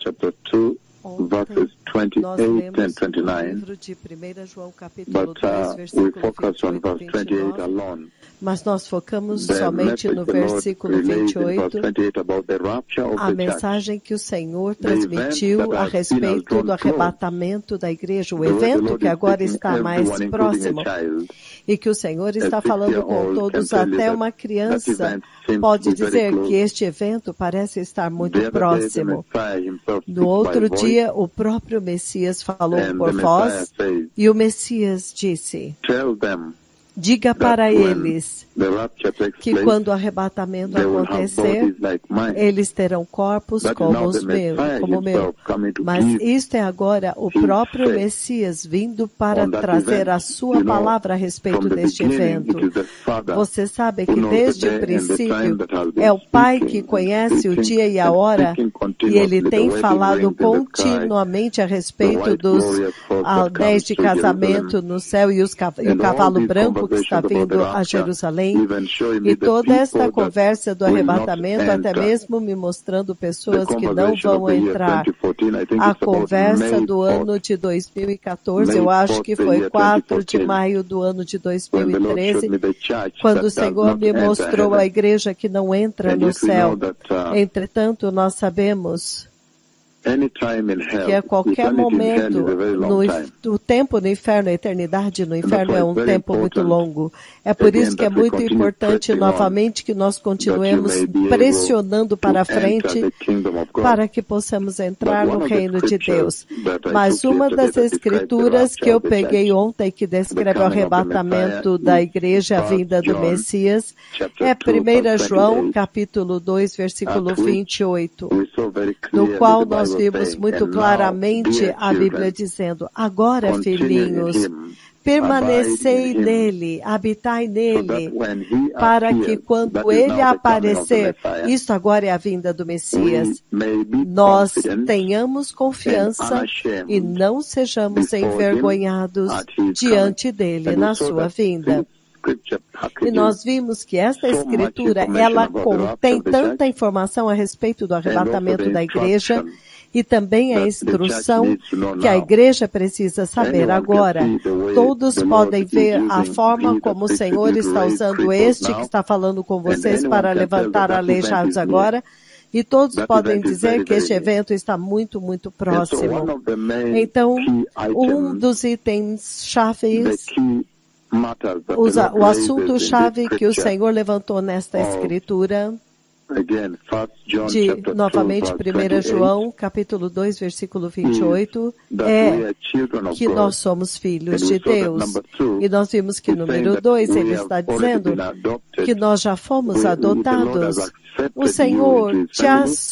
chapter 2, verses nós 28 lemos and o 29, livro de 1 João capítulo but 2, we versículo focus on 28 verse e 28 29, alone. mas nós focamos The somente message no the Lord versículo relays in verse 28, 28 about the rapture of a the church. mensagem que o Senhor The event transmitiu that a has been as respeito drawn do close, arrebatamento da igreja, o the way the evento Lord que is agora taking está mais everyone, including próximo, a child, e que o Senhor está a falando com 6-year-old, can todos, tell you até that uma that criança event seems to pode be very dizer que close. este evento parece estar muito The other day, the próximo. Messiah himself No speaks by outro voice, dia, o próprio Messias falou and por the Messiah voz, says, e o Messias disse, tell them diga that para when eles the rapture takes que place, quando o arrebatamento they will have acontecer, bodies like mine. eles terão corpos That is como now the os meus, Messiah como o meu. himself coming to Mas give isto é agora o his próprio faith Messias vindo para on that trazer event. a sua You know, palavra a from respeito the deste beginning, evento. it is the Father Você sabe who que knows the desde o day and the time princípio that has been é o Pai que speaking and conhece o speaking dia e a and hora, speaking e Ele continuously. The tem wedding falado rings in the sky, continuamente a the respeito white dos glorious horse that anéis comes de to Jerusalem, casamento no céu e o and all cavalo these branco que está conversations about the vindo a rapture, Jerusalém. even showing me E the toda esta people that conversa do will not arrebatamento, até enter. mesmo me mostrando The pessoas que não conversation of vão the year entrar. 2014, I think A it's about conversa May do 4th. ano de 2014, eu May acho 4th, que the foi year 4 de 2014, maio do ano de when the Lord showed 2013, me the church quando o that does Senhor not me enter mostrou a heaven. igreja que não entra And no yet we know céu. that Entretanto, nós sabemos any time in que a hell, qualquer eternity in hell momento, is a very long time. o tempo no inferno, a eternidade no And that's inferno why é it's um very tempo muito important, longo. É por again, isso que é that we muito continue importante pressing on, novamente que nós that you continuemos may be able pressionando to para enter frente the kingdom of God. para que possamos entrar But no one of the reino de scriptures Deus. that I Mas took uma yesterday das that describes the escrituras que rapture eu of the peguei church, ontem, que the descreve o coming of the Messiah, arrebatamento da is igreja, a 1 vinda do John Messias, chapter é 2, 1 verse João, 28, capítulo 2, versículo at which 28. we saw very No clearly qual the nós Bible vimos saying, muito and now, claramente dear a Bíblia children, dizendo, agora, continue in filhinhos, him, abide permanecei in him, nele, habitai so that nele, when he para que appears, quando that is ele now the coming of the aparecer, Messiah, isto agora é a vinda do Messias, we may be nós confident tenhamos and confiança e unashamed não sejamos before him envergonhados at his coming. diante dele And we na saw sua that vinda. this scripture E packages nós vimos que esta so much escritura, information ela about the rapture contém of the tanta church informação a respeito do and also arrebatamento the da igreja instruction e também a that the church instrução needs to know que a now. igreja precisa saber Anyone can agora. see the way Todos the Lord podem is ver a using forma he como o that Senhor preaches está raise usando cripples este que now, está falando com and vocês anyone para can tell levantar that that event aleijados is near. agora. E todos That podem event is dizer very, que este very near. evento está muito, muito And so one próximo. of the main Então, key items, dos itens the chaves, key matters that the Lord o assunto raises in chave this que o scripture Senhor levantou nesta of, escritura, again, 1 John de, chapter 2, novamente, verse 1 28, João, capítulo 2, versículo is 28, that we é are children of que God. nós somos filhos And de we saw that Deus. number 2 E nós vimos que is saying número that 2, we ele have está already dizendo been adopted. que nós já fomos The Lord adotados. has O accepted you Senhor into his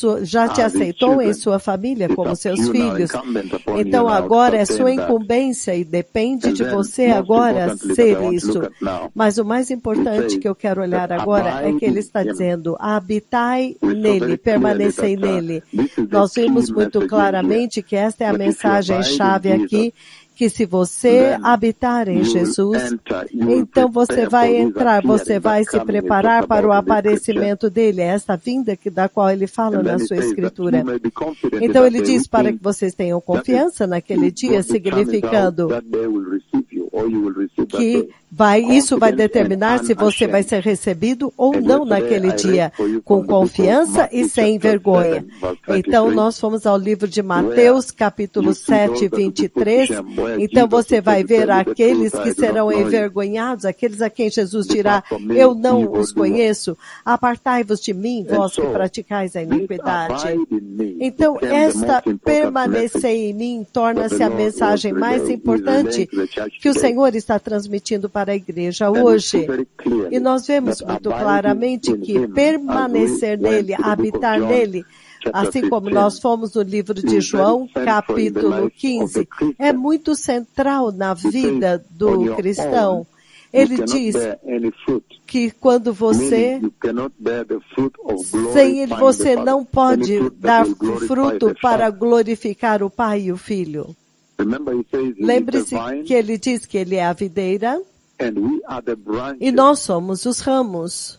family já te as his aceitou em children. sua família It's como up to seus you now, filhos. incumbent upon Então you now to agora é sua sustain that. incumbência e depende And de then, você most agora importantly, that ser I want to look isso. at now, Mas o mais importante says que eu quero olhar that agora é que ele abide está in him. dizendo, habitai We saw nele, very clearly permanecei that nele. this is the Nós key vimos muito message in here. claramente que esta é a That if you mensagem-chave abide in aqui, Jesus, que se você then habitar em you will Jesus, enter, you will então você prepare vai for his entrar, você appearing. vai That se coming he preparar talks para o about in this scripture. aparecimento dele, é esta vinda da qual ele fala And na then he sua says that you escritura. may be confident in Então that ele day, diz para which que vocês tenham that is, confiança naquele if dia, God determines how significando that day will receive you, or you will receive that que day. isso vai Confident determinar and se você vai unashamed. ser recebido ou And não yesterday naquele I read dia, for you com from the book of confiança e Matthew sem chapter vergonha. 7, verse Então 23, nós fomos ao livro de where Mateus, capítulo you see 7, those that will be put to 23. shame, where Então Jesus você will vai say, to ver tell you the aqueles truth, que I do not serão know you. envergonhados, aqueles a quem Jesus dirá, Depart from me, eu não evil os doer. conheço, apartai-vos de mim, And vós que so, praticais a this iniquidade. abide in me Então, became the esta most important permanecer message em mim that the torna-se a Lord was mensagem mais relaying importante to the church que o today. Senhor está transmitindo para a igreja And we see hoje. very E clearly nós vemos that muito abiding claramente in que him, as we permanecer went nele, to the book of habitar John, nele, chapter assim como 15, nós fomos no livro de is very João, central in the capítulo life of the 15, é Christian. muito central na He says, vida on do your cristão. own, Ele you cannot diz bear any fruit. que quando você, Meaning you cannot bear the fruit of sem ele, glorifying você the Father. não Any pode fruit that dar will glorify fruto the para Father. glorificar o Pai e o Filho. Remember, he says he is the Lembre-se vine, que ele diz que ele é a videira and we are the e branches. nós somos os ramos.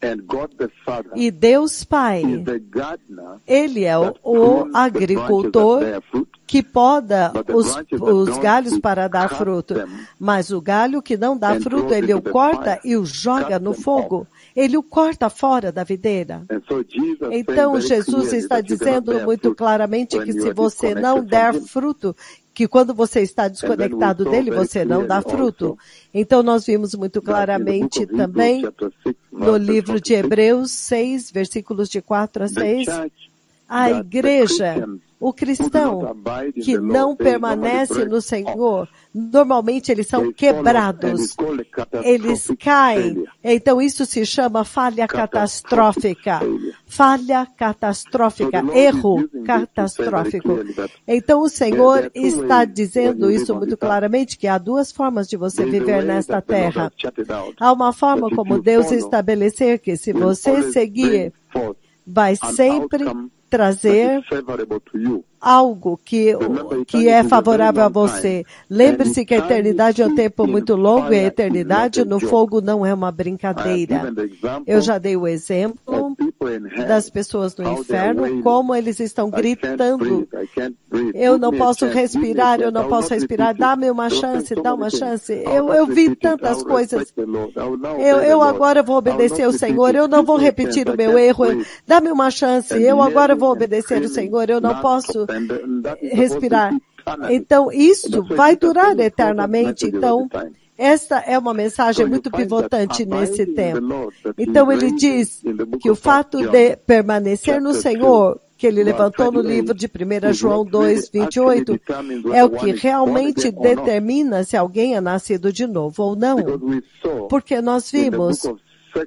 And God the Father E Deus Pai, is the gardener Ele é that o prunes the branches that agricultor bear fruit, que poda but the os branches that don't, galhos he para dar cuts fruto. them Mas o galho que não dá and fruto, throws ele o into the corta fire, e o joga cuts no them fogo. Ele o corta fora da videira. And so Jesus Então, saying very Jesus clearly está that you cannot dizendo bear muito fruit claramente when que you se are você não disconnected der from him. fruto, que quando você está And then we desconectado saw dele, very você não dá clearly fruto. also Então, nós vimos muito that in the book claramente of Hebrews também chapter 6, no verses livro de 46, Hebreus 6, versículos de 4 a the 6, church a that the igreja, Christians o who do not cristão abide in que the não Lord, they normally permanece break no off. Senhor, normalmente eles são They fall off and quebrados, it's called a eles catastrophic caem. failure. Então isso se chama falha catastrófica. Failure. Falha So catastrófica, the Lord erro is using this to say very catastrófico. clearly that Então o Senhor there are two está ways dizendo when you isso live on muito this earth. claramente, que há duas formas de você There is a viver way nesta that the Lord terra. has charted out, Há uma forma that if como you Deus follow, estabelecer que se will você always seguir, bring forth vai an sempre outcome that trazer is favorable to you. algo que Remember, é eternity is a very favorável a long time. você. Lembre-se que a eternidade é um tempo muito longo e a eternidade no fogo não é uma I have brincadeira. given the example Eu já dei o exemplo of people in hell, das pessoas no how they are inferno, wailing. como eles estão I can't gritando. breathe, I can't breathe. Eu Give não me a posso chance, give me a respirar, eu chance. I não will posso not respirar. repeat it. Dá-me uma They'll say chance, so dá many uma things. chance. I will Eu not vi repeat it. I tantas will coisas. respect the Lord. I will now obey the Eu Lord. agora vou I will obedecer not o repeat Senhor, it. eu não Give vou me a repetir chance. o I meu can't erro. breathe. Dá-me uma chance, And eu agora yelling vou and obedecer o screaming Senhor, eu não posso non-stop. And that is supposed to respirar. be eternally. Então, And isso that's why vai Jesus durar sends important eternamente. messages Então, all the time. esta é uma mensagem So you muito find that pivotante nesse abiding in the tempo. Lord that he Então, ele raising diz in the book que o of fato 1 de John, permanecer no chapter 2, Senhor, que ele verse levantou no 28, livro de 1 is João what really 2, actually 28, determines é o whether que one is born realmente again or not. determina se alguém é nascido de novo ou não. Because we saw Porque nós in the book vimos of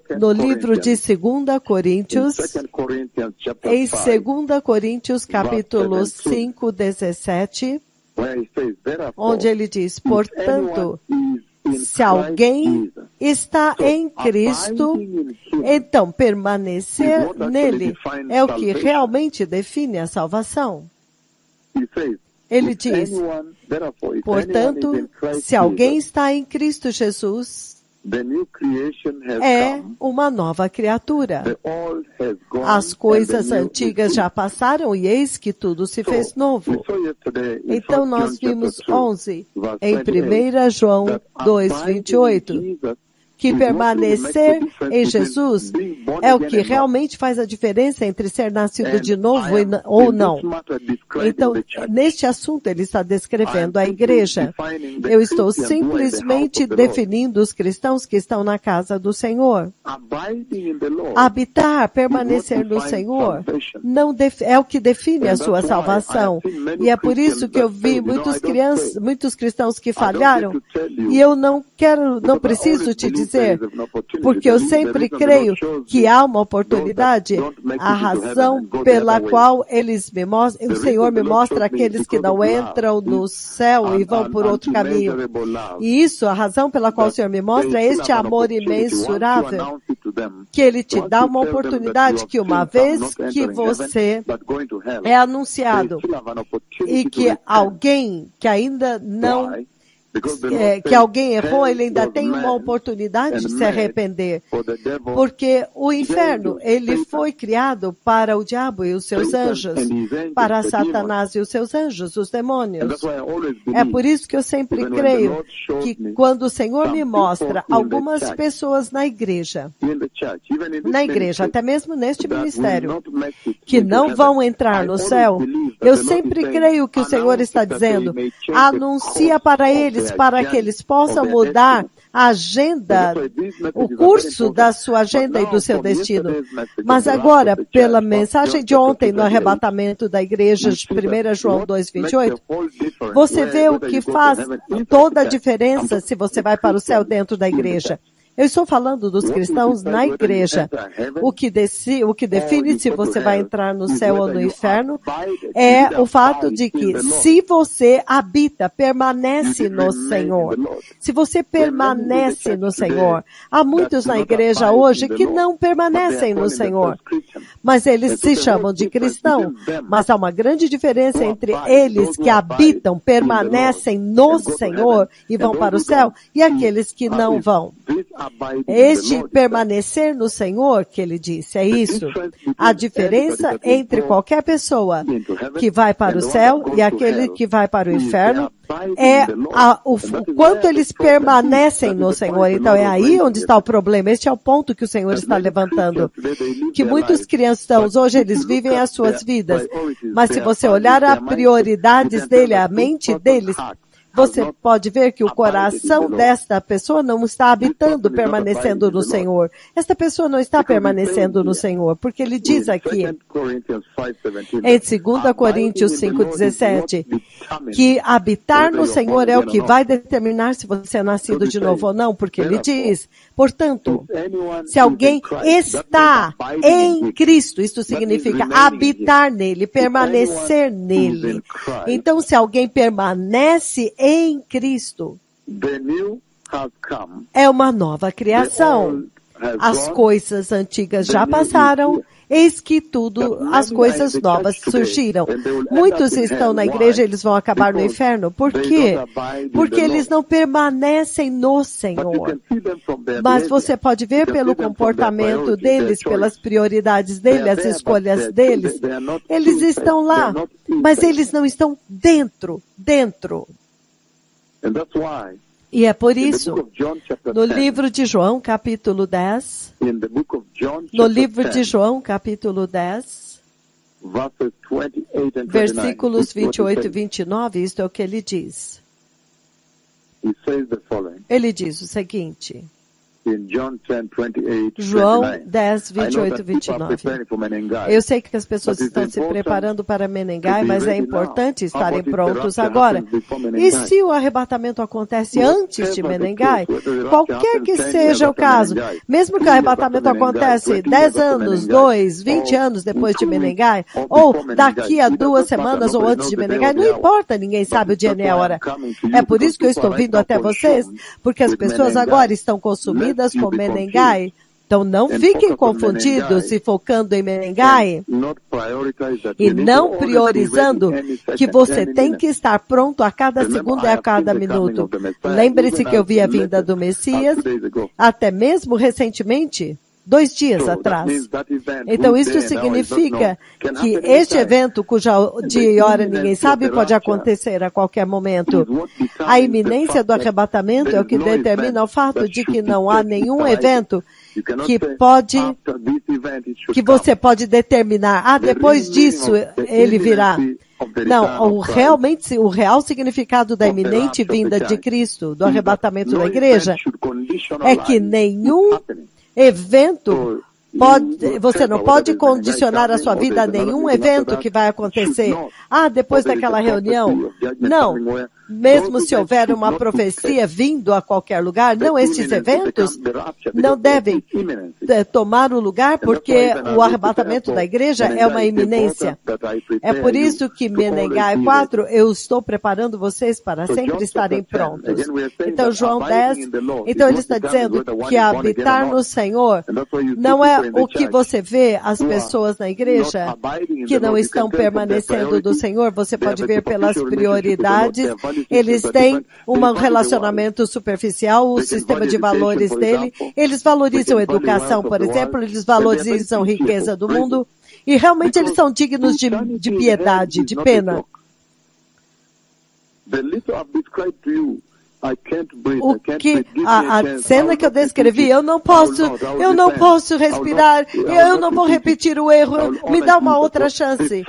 2 no livro de Corinthians, 2 in Coríntios, 2 Corinthians chapter em 5, 2 Coríntios capítulo 17, 5, 17, where he says, therefore, onde ele diz, if portanto, anyone is in se alguém Christ Jesus, está so em Cristo, abiding in him então is permanecer what actually nele defines é o que salvation. realmente define a salvação. He says, Ele if diz, anyone, therefore, if portanto, anyone is in Christ se alguém Jesus, está em Cristo Jesus, the new creation has é come, uma nova criatura. the old has gone, As and coisas the new antigas is já here. passaram e eis que tudo se fez So, we novo. saw yesterday in Então 1 nós John chapter vimos 2, 11 verse em 28, 1 João that 2, abiding in 28, Jesus que is what really makes the permanecer difference em between Jesus being born é o again que and not. realmente faz a diferença entre ser nascido And de novo I am, ou in não. this matter, describing Então, the church. neste assunto, ele está I am descrevendo a simply igreja. defining the Eu estou Christians who are in the house simplesmente of the Lord. definindo os cristãos que estão na casa do Senhor. Abiding in the Lord Habitar, is permanecer what no defines Senhor, salvation. não é o que define a And sua that's why I salvação. have seen many E é por Christians isso que eu that vi say, I don't pray. muitos cristãos que I don't get falharam, to tell you, e eu não preciso because I always te believe there dizer, is an opportunity. porque eu The sempre reason the creio Lord shows que me há uma those that oportunidade, don't make a it into heaven razão and go the pela other way. qual o The Senhor reason me the Lord mostra shows me aqueles que because não of love, entram no céu e vão por outro caminho. immeasurable love. E isso, a razão pela qual o That Senhor me they mostra é still este have an amor opportunity. Once you imensurável, announce it to them, que Ele te once dá you uma tell them that you oportunidade have que uma seen some vez not que entering você heaven, but going to hell, é anunciado they still have an opportunity e to que repent. alguém que ainda não Why? Because the Lord que says, alguém errou, ele ainda hell tem was uma made oportunidade de and se made arrepender. for the devil, Porque o inferno, angels, ele Satan, foi criado para o diabo e os seus Satan anjos, and his angels, para the Satanás e os seus anjos, os And demônios. that's why I always É believe por isso que eu sempre that when the creio Lord shows que me quando o Senhor some me people mostra in the algumas church, pessoas na igreja, in the church, even in this na igreja, ministry, até mesmo neste that will ministério, not make it que into não heaven, vão entrar I no always céu, believe that eu the Lord is sempre saying, creio que o Senhor announce está it that they dizendo, may change the anuncia course para of eles, their para que journey, eles of possam their mudar destiny. a And agenda, that's why these o messages are very curso da important. sua agenda e But do now, seu from destino. yesterday's message on Mas the rapture agora, of the pela church, 1 mensagem John de ontem no chapter 2, arrebatamento da igreja, we de see that 1 João what makes 2:28, the whole difference você vê o whether que you go to faz heaven inside toda a the church. I'm diferença talking se você the vai para o céu Christians dentro da in the igreja. church. Eu estou falando dos What will cristãos decide na whether you igreja. enter heaven O que define you se go to você vai hell entrar no is céu ou whether no you inferno abide, é you o fato abide de in que the Lord. se você habita, You permanece did no remain in Senhor. the Lord. Se você There are many in the permanece church no today Senhor, há that muitos do na not igreja abide hoje in the que Lord, não but they are permanecem no calling Senhor, themselves Christians. mas eles And so se the chamam whole de difference cristão. between them Mas há uma grande diferença who entre abide, eles those que who abide habitam, in the Lord permanecem and no go to Senhor heaven, e and vão those para o who céu, don't. e aqueles que não vão. These Este permanecer no Senhor, que ele disse, é isso. A diferença entre qualquer pessoa que vai para o céu e aquele que vai para o inferno é o quanto eles permanecem no Senhor. Então é aí onde está o problema. Este é o ponto que o Senhor está levantando. Que muitos cristãos hoje eles vivem as suas vidas. Mas se você olhar as prioridades dele, a mente deles, você pode ver que o coração desta pessoa não está habitando, permanecendo no Senhor. Esta pessoa não está permanecendo no Senhor, porque ele diz aqui, em 2 Coríntios 5,17, que habitar no Senhor é o que vai determinar se você é nascido de novo ou não, porque ele diz, portanto, se alguém está em Cristo, isso significa habitar nele, permanecer nele. Então, se alguém permanece em Cristo, é uma nova criação. As coisas antigas já passaram, eis que as coisas novas surgiram. Muitos estão na igreja, eles vão acabar no inferno. Por quê? Porque eles não permanecem no Senhor. Mas você pode ver pelo comportamento deles, pelas prioridades deles, as escolhas deles. Eles estão lá, mas eles não estão dentro. E é por isso, no livro de João, capítulo 10, versículos 28 e 29, isto é o que ele diz. Ele diz o seguinte, João 10, 28 e 29. Eu sei que as pessoas estão se preparando para Menengai, mas é importante estarem prontos agora. E se o arrebatamento acontece antes de Menengai, qualquer que seja o caso, mesmo que o arrebatamento acontece 10 anos, 2, 20 anos depois de Menengai, ou daqui a 2 semanas ou antes de Menengai, não importa, ninguém sabe o dia nem a hora. É por isso que eu estou vindo até vocês, porque as pessoas agora estão consumidas com Menengai. Então não fiquem confundidos se focando em Menengai e não priorizando que você tem que estar pronto a cada segundo e a cada minuto. Lembre-se que eu vi a vinda do Messias até mesmo recentemente, 2 dias atrás. Então isso significa que este evento, cuja dia e hora ninguém sabe, pode acontecer a qualquer momento. A iminência do arrebatamento é o que determina o fato de que não há nenhum evento que você pode determinar, depois disso ele virá. Não, o real significado da iminente vinda de Cristo, do arrebatamento da igreja, é que nenhum evento você não pode condicionar a sua vida a nenhum evento que vai acontecer. Depois daquela reunião. Não. Mesmo se houver uma profecia vindo a qualquer lugar, não, estes eventos não devem tomar o lugar, porque o arrebatamento da igreja é uma iminência. É por isso que Menengai 4, eu estou preparando vocês para sempre estarem prontos. Então, João 10, então ele está dizendo que habitar no Senhor não é o que você vê as pessoas na igreja que não estão permanecendo do Senhor. Você pode ver pelas prioridades. Eles têm um relacionamento superficial, o sistema de valores dele. Eles valorizam educação, por exemplo, eles valorizam riqueza do mundo. E realmente eles são dignos de piedade, de pena. A cena que eu descrevi, eu não posso respirar, eu não vou repetir o erro, me dá uma outra chance.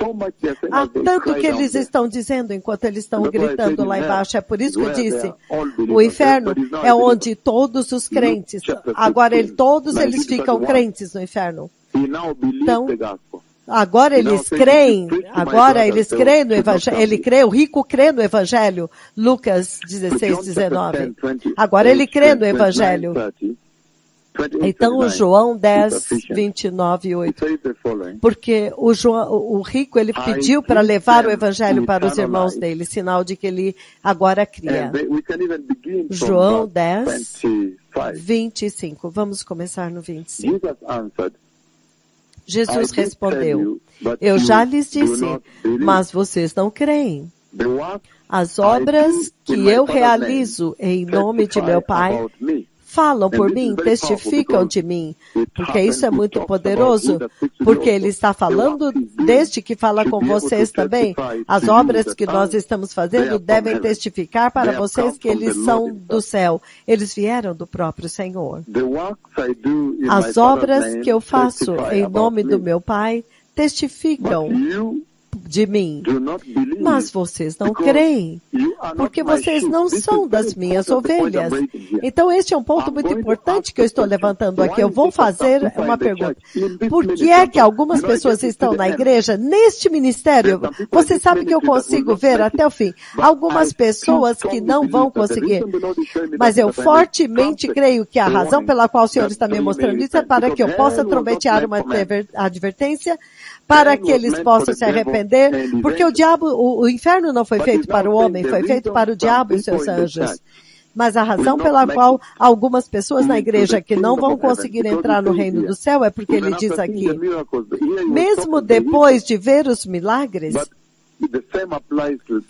Há tanto que eles estão dizendo enquanto eles estão gritando lá embaixo. É por isso que eu disse, o inferno é onde todos os crentes, agora todos eles ficam crentes no inferno. Então, agora eles creem no Evangelho, o rico crê no Evangelho, Lucas 16, 19. Agora ele crê no Evangelho. Então o João 10, 29 e 8. Porque o rico, ele pediu para levar o Evangelho para os irmãos dele, sinal de que ele agora cria. João 10, 25. Vamos começar no 25. Jesus respondeu, eu já lhes disse, mas vocês não creem. As obras que eu realizo em nome de meu Pai falam por mim, testificam de mim, porque isso é muito poderoso, porque ele está falando deste que fala com vocês também. As obras que nós estamos fazendo devem testificar para vocês que eles são do céu. Eles vieram do próprio Senhor. As obras que eu faço em nome do meu Pai testificam de mim, mas vocês não creem, porque vocês não são das minhas ovelhas. Então este é um ponto muito importante que eu estou levantando aqui. Eu vou fazer uma pergunta. Por que é que algumas pessoas estão na igreja, neste ministério? Você sabe que eu consigo ver até o fim. Algumas pessoas que não vão conseguir. Mas eu fortemente creio que a razão pela qual o Senhor está me mostrando isso é para que eu possa trombetear uma advertência, para que eles possam se arrepender, porque o diabo, o inferno não foi feito para o homem, foi feito para o diabo e seus anjos. Mas a razão pela qual algumas pessoas na igreja que não vão conseguir entrar no reino do céu é porque ele diz aqui, mesmo depois de ver os milagres,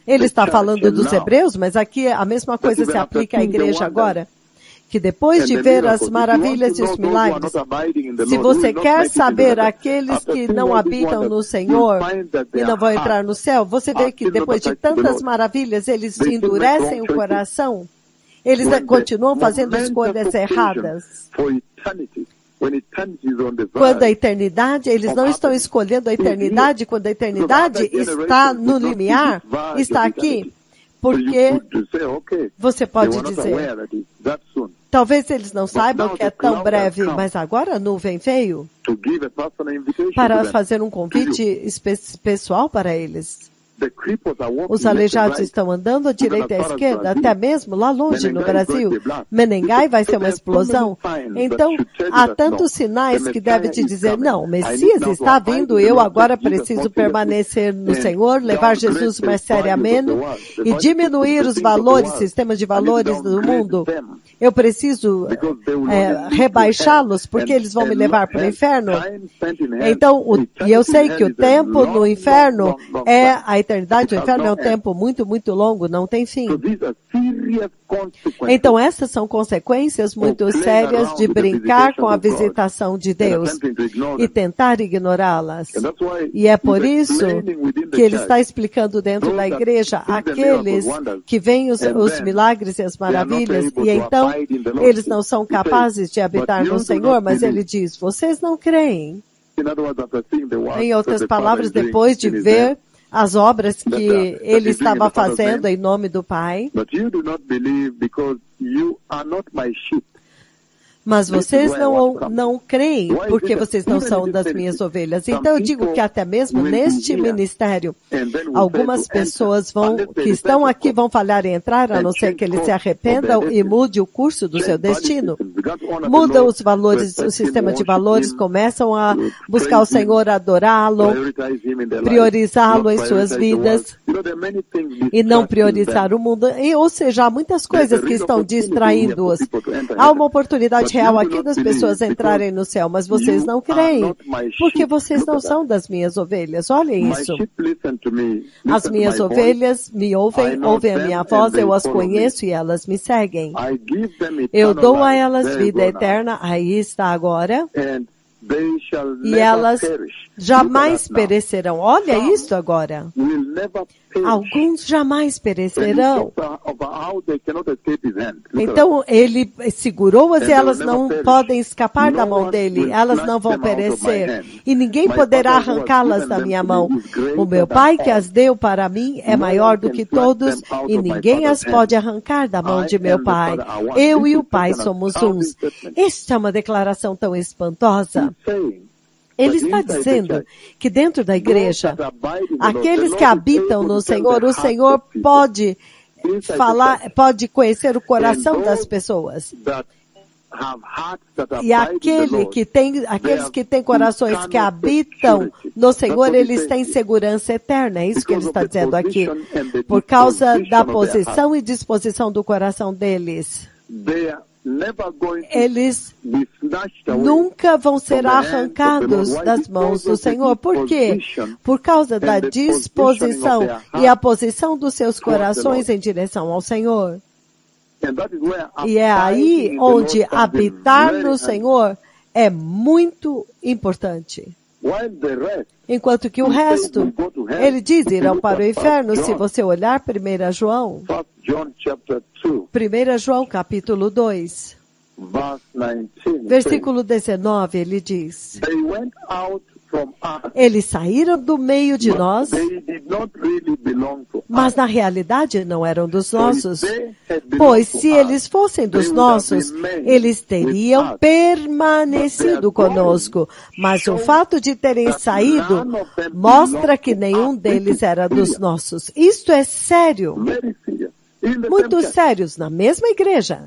ele está falando dos hebreus, mas aqui a mesma coisa se aplica à igreja agora. Que depois de ver as maravilhas e os milagres, se você quer saber aqueles que não habitam no Senhor e não vão entrar no céu, você vê que depois de tantas maravilhas, eles endurecem o coração, eles continuam fazendo escolhas erradas. Quando a eternidade, eles não estão escolhendo a eternidade, quando a eternidade está no limiar, está aqui. Porque você pode dizer, talvez eles não saibam que é tão breve, mas agora a nuvem veio para fazer um convite pessoal para eles. Os aleijados estão andando à direita e à esquerda, até mesmo lá longe no Brasil. Menengai vai ser uma explosão. Então, há tantos sinais que devem te dizer, não, o Messias está vindo, eu agora preciso permanecer no Senhor, levar Jesus mais seriamente e diminuir os valores, sistemas de valores do mundo. Eu preciso rebaixá-los porque eles vão me levar para o inferno. Então, e eu sei que o tempo no inferno é a eternidade, o inferno é um tempo muito, muito longo, não tem fim. Então essas são consequências muito sérias de brincar com a visitação de Deus e tentar ignorá-las. E é por isso que ele está explicando dentro da igreja aqueles que veem os milagres e as maravilhas e então eles não são capazes de habitar no Senhor, mas ele diz, vocês não creem. Em outras palavras, depois de ver as obras que ele estava fazendo em nome do Pai. Mas vocês não creem porque vocês não são das minhas ovelhas. Então eu digo que até mesmo neste ministério, algumas pessoas que estão aqui vão falhar em entrar, a não ser que eles se arrependam e mude o curso do seu destino. Mudam os valores, o sistema de valores, começam a buscar o Senhor, adorá-lo, priorizá-lo em suas vidas e não priorizar o mundo. Ou seja, há muitas coisas que estão distraindo-os. Há uma oportunidade real aqui das pessoas entrarem no céu, mas vocês não creem, porque vocês não são das minhas ovelhas. Olhem isso. As minhas ovelhas me ouvem a minha voz, eu as conheço e elas me seguem. Eu dou a elas vida eterna, aí está agora, e elas jamais perecerão. Olha isso agora. Alguns jamais perecerão. Então, ele segurou-as e elas não podem escapar da mão dele. Elas não vão perecer. E ninguém poderá arrancá-las da minha mão. O meu Pai que as deu para mim é maior do que todos e ninguém as pode arrancar da mão de meu Pai. Eu e o Pai somos uns. Esta é uma declaração tão espantosa. Ele está dizendo que dentro da igreja, aqueles que habitam no Senhor, o Senhor pode conhecer o coração das pessoas. E aqueles que têm corações que habitam no Senhor, eles têm segurança eterna. É isso que ele está dizendo aqui. Por causa da posição e disposição do coração deles. Eles nunca vão ser arrancados das mãos do Senhor. Por quê? Por causa da disposição e a posição dos seus corações em direção ao Senhor. E é aí onde habitar no Senhor é muito importante. Enquanto que o resto, ele diz, irão para o inferno. Se você olhar 1 João, 1 João capítulo 2, versículo 19, ele diz, eles saíram do meio de nós, mas na realidade não eram dos nossos, pois se eles fossem dos nossos, eles teriam permanecido conosco, mas o fato de terem saído mostra que nenhum deles era dos nossos. Isto é sério, muito sério, na mesma igreja.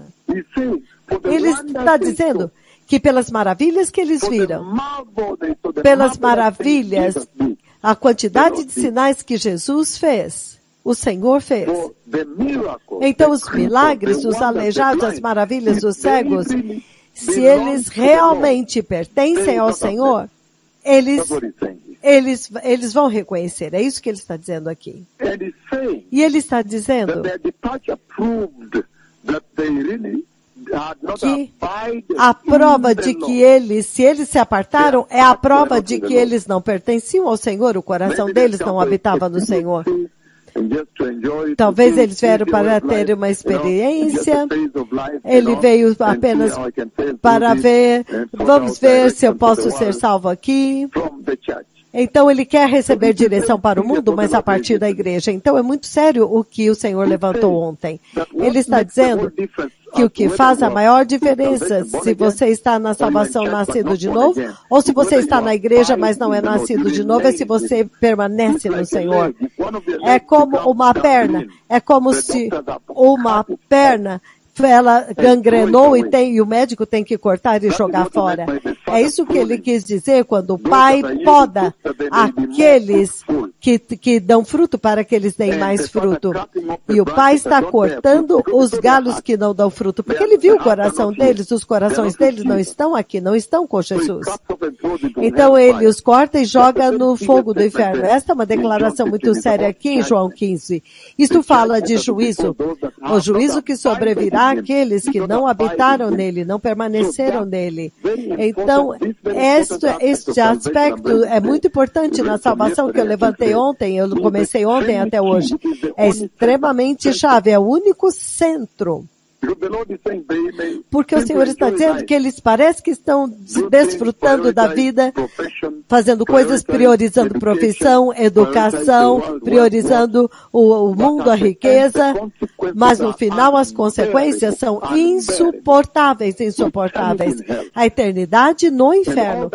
Ele está dizendo que pelas maravilhas que eles viram, pelas maravilhas, a quantidade de sinais que Jesus fez, o Senhor fez. Então os milagres, os aleijados, as maravilhas dos cegos, se eles realmente pertencem ao Senhor, eles vão reconhecer. É isso que ele está dizendo aqui. E ele está dizendo que a prova de que eles, se eles se apartaram, é a prova de que eles não pertenciam ao Senhor, o coração deles não habitava no Senhor. Talvez eles vieram para ter uma experiência, ele veio apenas para ver, vamos ver se eu posso ser salvo aqui. Então ele quer receber direção para o mundo, mas a partir da igreja. Então é muito sério o que o Senhor levantou ontem. Ele está dizendo que o que faz a maior diferença, se você está na salvação nascido de novo, ou se você está na igreja, mas não é nascido de novo, é se você permanece no Senhor. É como uma perna, é como se uma perna ela gangrenou e o médico tem que cortar e jogar fora. É isso que ele quis dizer quando o Pai poda aqueles que dão fruto para que eles deem mais fruto. E o Pai está cortando os galhos que não dão fruto, porque ele viu o coração deles, os corações deles não estão aqui, não estão com Jesus. Então ele os corta e joga no fogo do inferno. Esta é uma declaração muito séria aqui em João 15. Isto fala de juízo, o juízo que sobrevirá àqueles que não habitaram nele, não permaneceram nele. Então, este aspecto é muito importante na salvação que eu levantei ontem, eu comecei ontem até hoje. É extremamente chave, é o único centro. Porque o Senhor está dizendo que eles parecem que estão desfrutando da vida, fazendo coisas, priorizando profissão, educação, priorizando o mundo, a riqueza, mas no final as consequências são insuportáveis. A eternidade no inferno.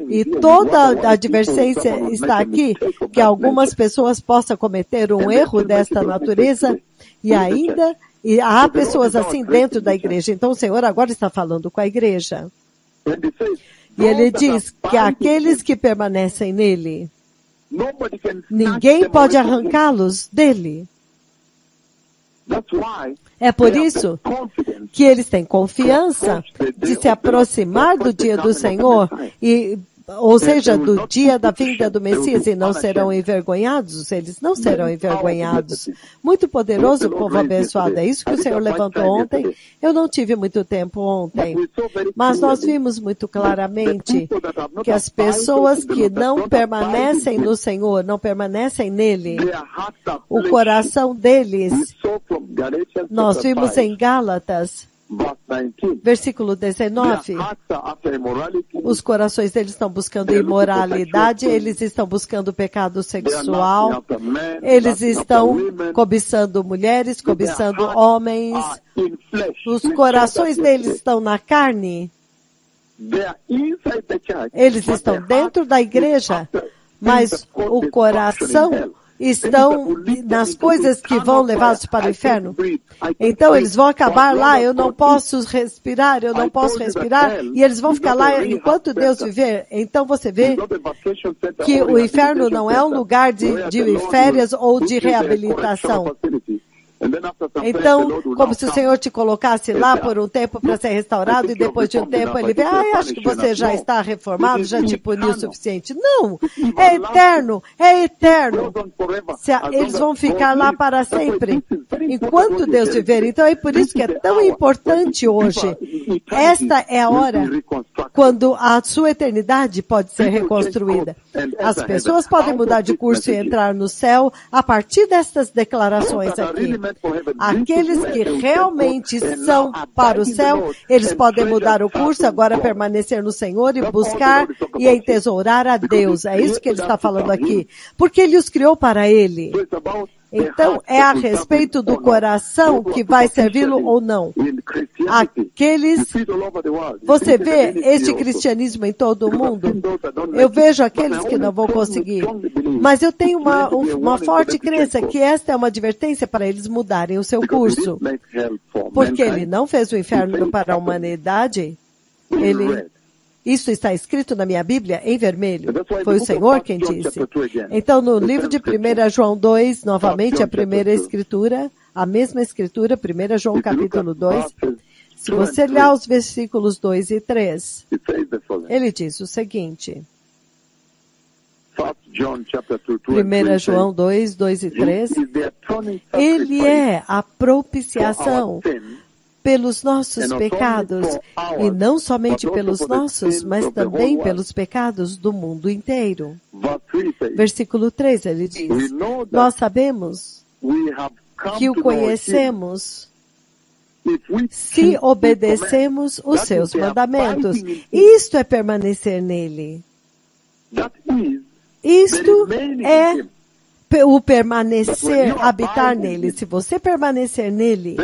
E toda a advertência está aqui, que algumas pessoas possam cometer um erro desta natureza e ainda... E há pessoas assim dentro da igreja. Então o Senhor agora está falando com a igreja. E ele diz que aqueles que permanecem nele, ninguém pode arrancá-los dele. É por isso que eles têm confiança de se aproximar do dia do Senhor ou seja, do dia da vinda do Messias, e não serão envergonhados, eles não serão envergonhados. Muito poderoso, povo abençoado, é isso que o Senhor levantou ontem. Eu não tive muito tempo ontem, mas nós vimos muito claramente que as pessoas que não permanecem no Senhor, não permanecem nele, o coração deles, nós vimos em Gálatas, versículo 19, os corações deles estão buscando imoralidade, eles estão buscando pecado sexual, eles estão cobiçando mulheres, cobiçando homens, os corações deles estão na carne, eles estão dentro da igreja, mas o coração estão nas coisas que vão levá-los para o inferno. Então eles vão acabar lá, eu não posso respirar, e eles vão ficar lá enquanto Deus viver. Então você vê que o inferno não é um lugar de férias ou de reabilitação. Então, como se o Senhor te colocasse lá por um tempo para ser restaurado e depois de um tempo ele vê, acho que você já está reformado, já te puniu o suficiente. Não, é eterno, é eterno. Eles vão ficar lá para sempre, enquanto Deus viver. Então é por isso que é tão importante hoje. Esta é a hora quando a sua eternidade pode ser reconstruída. As pessoas podem mudar de curso e entrar no céu a partir destas declarações aqui. Aqueles que realmente são para o céu, eles podem mudar o curso, agora permanecer no Senhor e buscar e entesourar a Deus. É isso que ele está falando aqui. Porque ele os criou para ele. Então, é a respeito do coração que vai servi-lo ou não. Você vê este cristianismo em todo o mundo? Eu vejo aqueles que não vão conseguir. Mas eu tenho uma forte crença que esta é uma advertência para eles mudarem o seu curso. Porque ele não fez o inferno para a humanidade. Isso está escrito na minha Bíblia em vermelho. Foi o Senhor quem disse. Então, no livro de 1 João 2, novamente a primeira escritura, a mesma escritura, 1 João capítulo 2, se você olhar os versículos 2 e 3, ele diz o seguinte. 1 João 2, 2 e 3, ele é a propiciação pelos nossos pecados, e não somente pelos nossos, mas também pelos pecados do mundo inteiro. Versículo 3, ele diz, nós sabemos que o conhecemos se obedecemos os seus mandamentos. Isto é permanecer nele. Isto é o permanecer, habitar nele. Se você permanecer nele,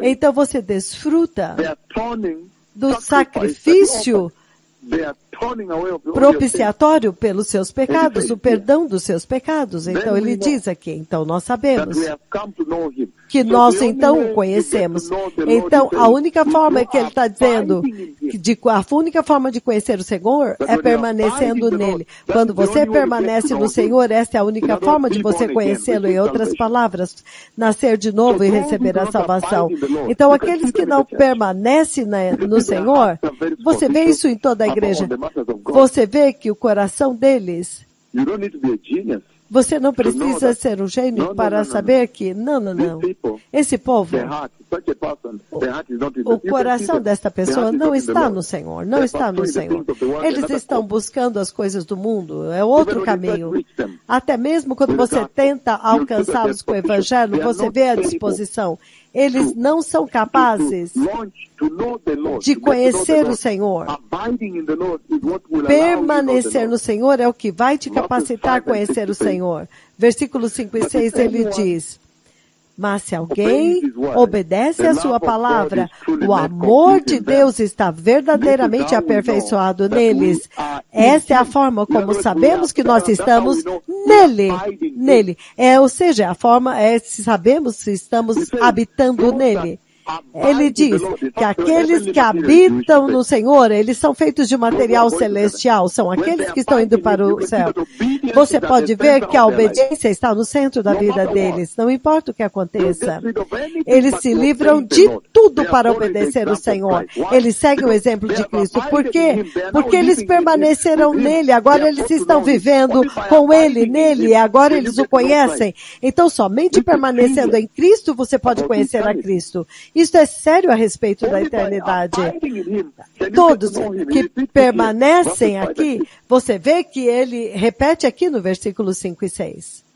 então você desfruta do sacrifício propiciatório pelos seus pecados, o perdão dos seus pecados. Então ele diz aqui, então nós sabemos que nós então o conhecemos. Então a única forma que ele está dizendo, a única forma de conhecer o Senhor é permanecendo nele. Quando você permanece no Senhor, essa é a única forma de você conhecê-lo. Em outras palavras, nascer de novo e receber a salvação. Então aqueles que não permanecem no Senhor, você vê isso em toda a igreja. Você vê que o coração deles, você não precisa ser um gênio para saber que, não. Esse povo, o coração desta pessoa não está no Senhor, não está no Senhor. Eles estão buscando as coisas do mundo, é outro caminho. Até mesmo quando você tenta alcançá-los com o Evangelho, você vê a disposição. Eles não são capazes de conhecer o Senhor. Permanecer no Senhor é o que vai te capacitar a conhecer o Senhor. Versículos 5 e 6, ele diz, mas se alguém obedece a sua palavra, o amor de Deus está verdadeiramente aperfeiçoado neles. Essa é a forma como sabemos que nós estamos nele. Ou seja, a forma é se sabemos se estamos habitando nele. Ele diz que aqueles que habitam no Senhor, eles são feitos de material celestial, são aqueles que estão indo para o céu. Você pode ver que a obediência está no centro da vida deles, não importa o que aconteça. Eles se livram de tudo para obedecer o Senhor. Eles seguem o exemplo de Cristo. Por quê? Porque eles permaneceram nele, agora eles estão vivendo com ele, nele, agora eles o conhecem. Então, somente permanecendo em Cristo, você pode conhecer a Cristo. Isto é sério a respeito da eternidade. Todos que permanecem aqui, você vê que ele repete aqui no versículo 5 e 6.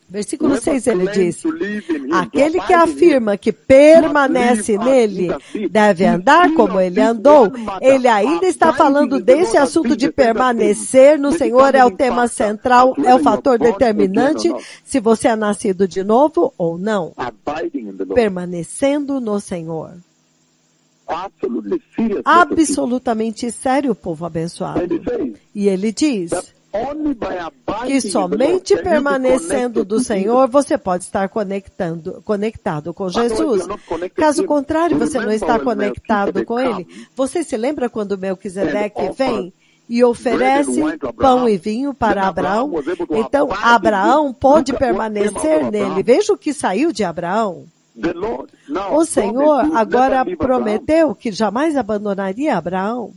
Versículo 6 ele diz, aquele que afirma que permanece nele deve andar como ele andou. Ele ainda está falando desse assunto de permanecer no Senhor, é o tema central, é o fator determinante se você é nascido de novo ou não. Permanecendo no Senhor. Absolutamente sério, povo abençoado. E ele diz que somente permanecendo do Senhor você pode estar conectado com Jesus. Caso contrário, você não está conectado com Ele. Você se lembra quando Melquisedeque vem e oferece pão e vinho para Abraão. Então, Abraão pôde permanecer nele. Veja o que saiu de Abraão. O Senhor agora prometeu que jamais abandonaria Abraão.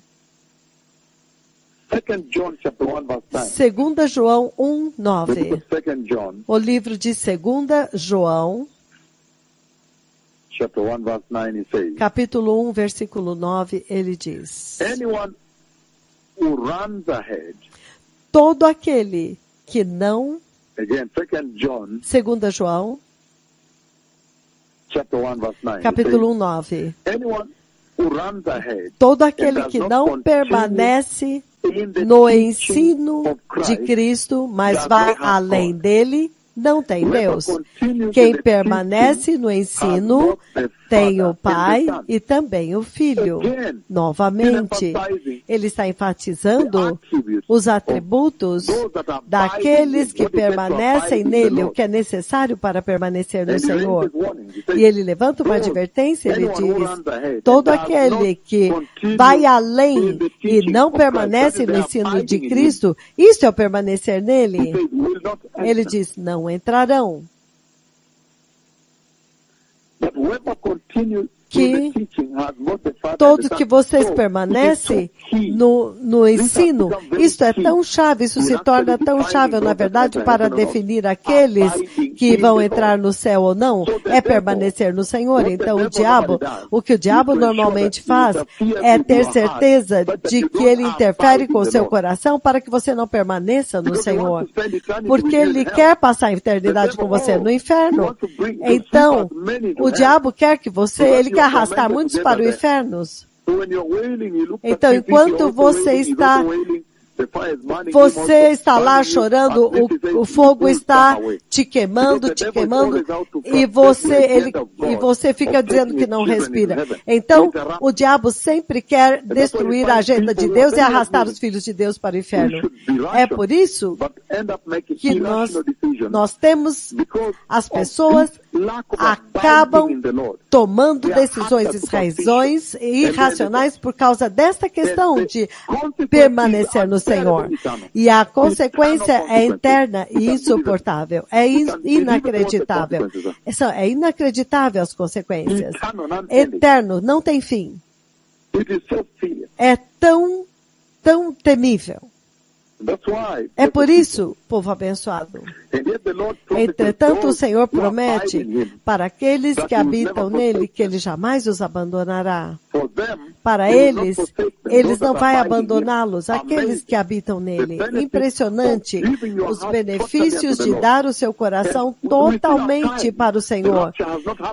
2 João 1:9. O livro de 2 João, capítulo 1, versículo 9, ele diz: todo aquele que não... 2 João, capítulo 1, 9. Todo aquele que não permanece no ensino de Cristo, mas vai além dele, não tem Deus. Quem permanece no ensino tem o Pai e também o Filho. Novamente, ele está enfatizando os atributos daqueles que permanecem nele, o que é necessário para permanecer no Senhor. E ele levanta uma advertência, ele diz: todo aquele que vai além e não permanece no ensino de Cristo, isso é o permanecer nele. Ele diz: não entrarão. Que todos que vocês permanecem no ensino, isso é tão chave, isso se torna tão chave, na verdade, para definir aqueles que vão entrar no céu ou não, é permanecer no Senhor. Então, o que o diabo normalmente faz é ter certeza de que ele interfere com o seu coração para que você não permaneça no Senhor. Porque ele quer passar a eternidade com você no inferno. Então, o diabo quer que ele quer arrastar muitos para o inferno. Então, enquanto você está lá chorando, o fogo está te queimando, e você fica dizendo que não respira. Então, o diabo sempre quer destruir a agenda de Deus e arrastar os filhos de Deus para o inferno. É por isso que nós temos, as pessoas acabam tomando decisões irracionais por causa desta questão de permanecer no Senhor. E a consequência é interna e insuportável. É inacreditável. É inacreditável as consequências. Eterno, não tem fim. É tão temível. É por isso, povo abençoado. Entretanto, o Senhor promete para aqueles que habitam nele que ele jamais os abandonará. Para eles não vai abandoná-los, aqueles que habitam nele. Impressionante os benefícios de dar o seu coração totalmente para o Senhor.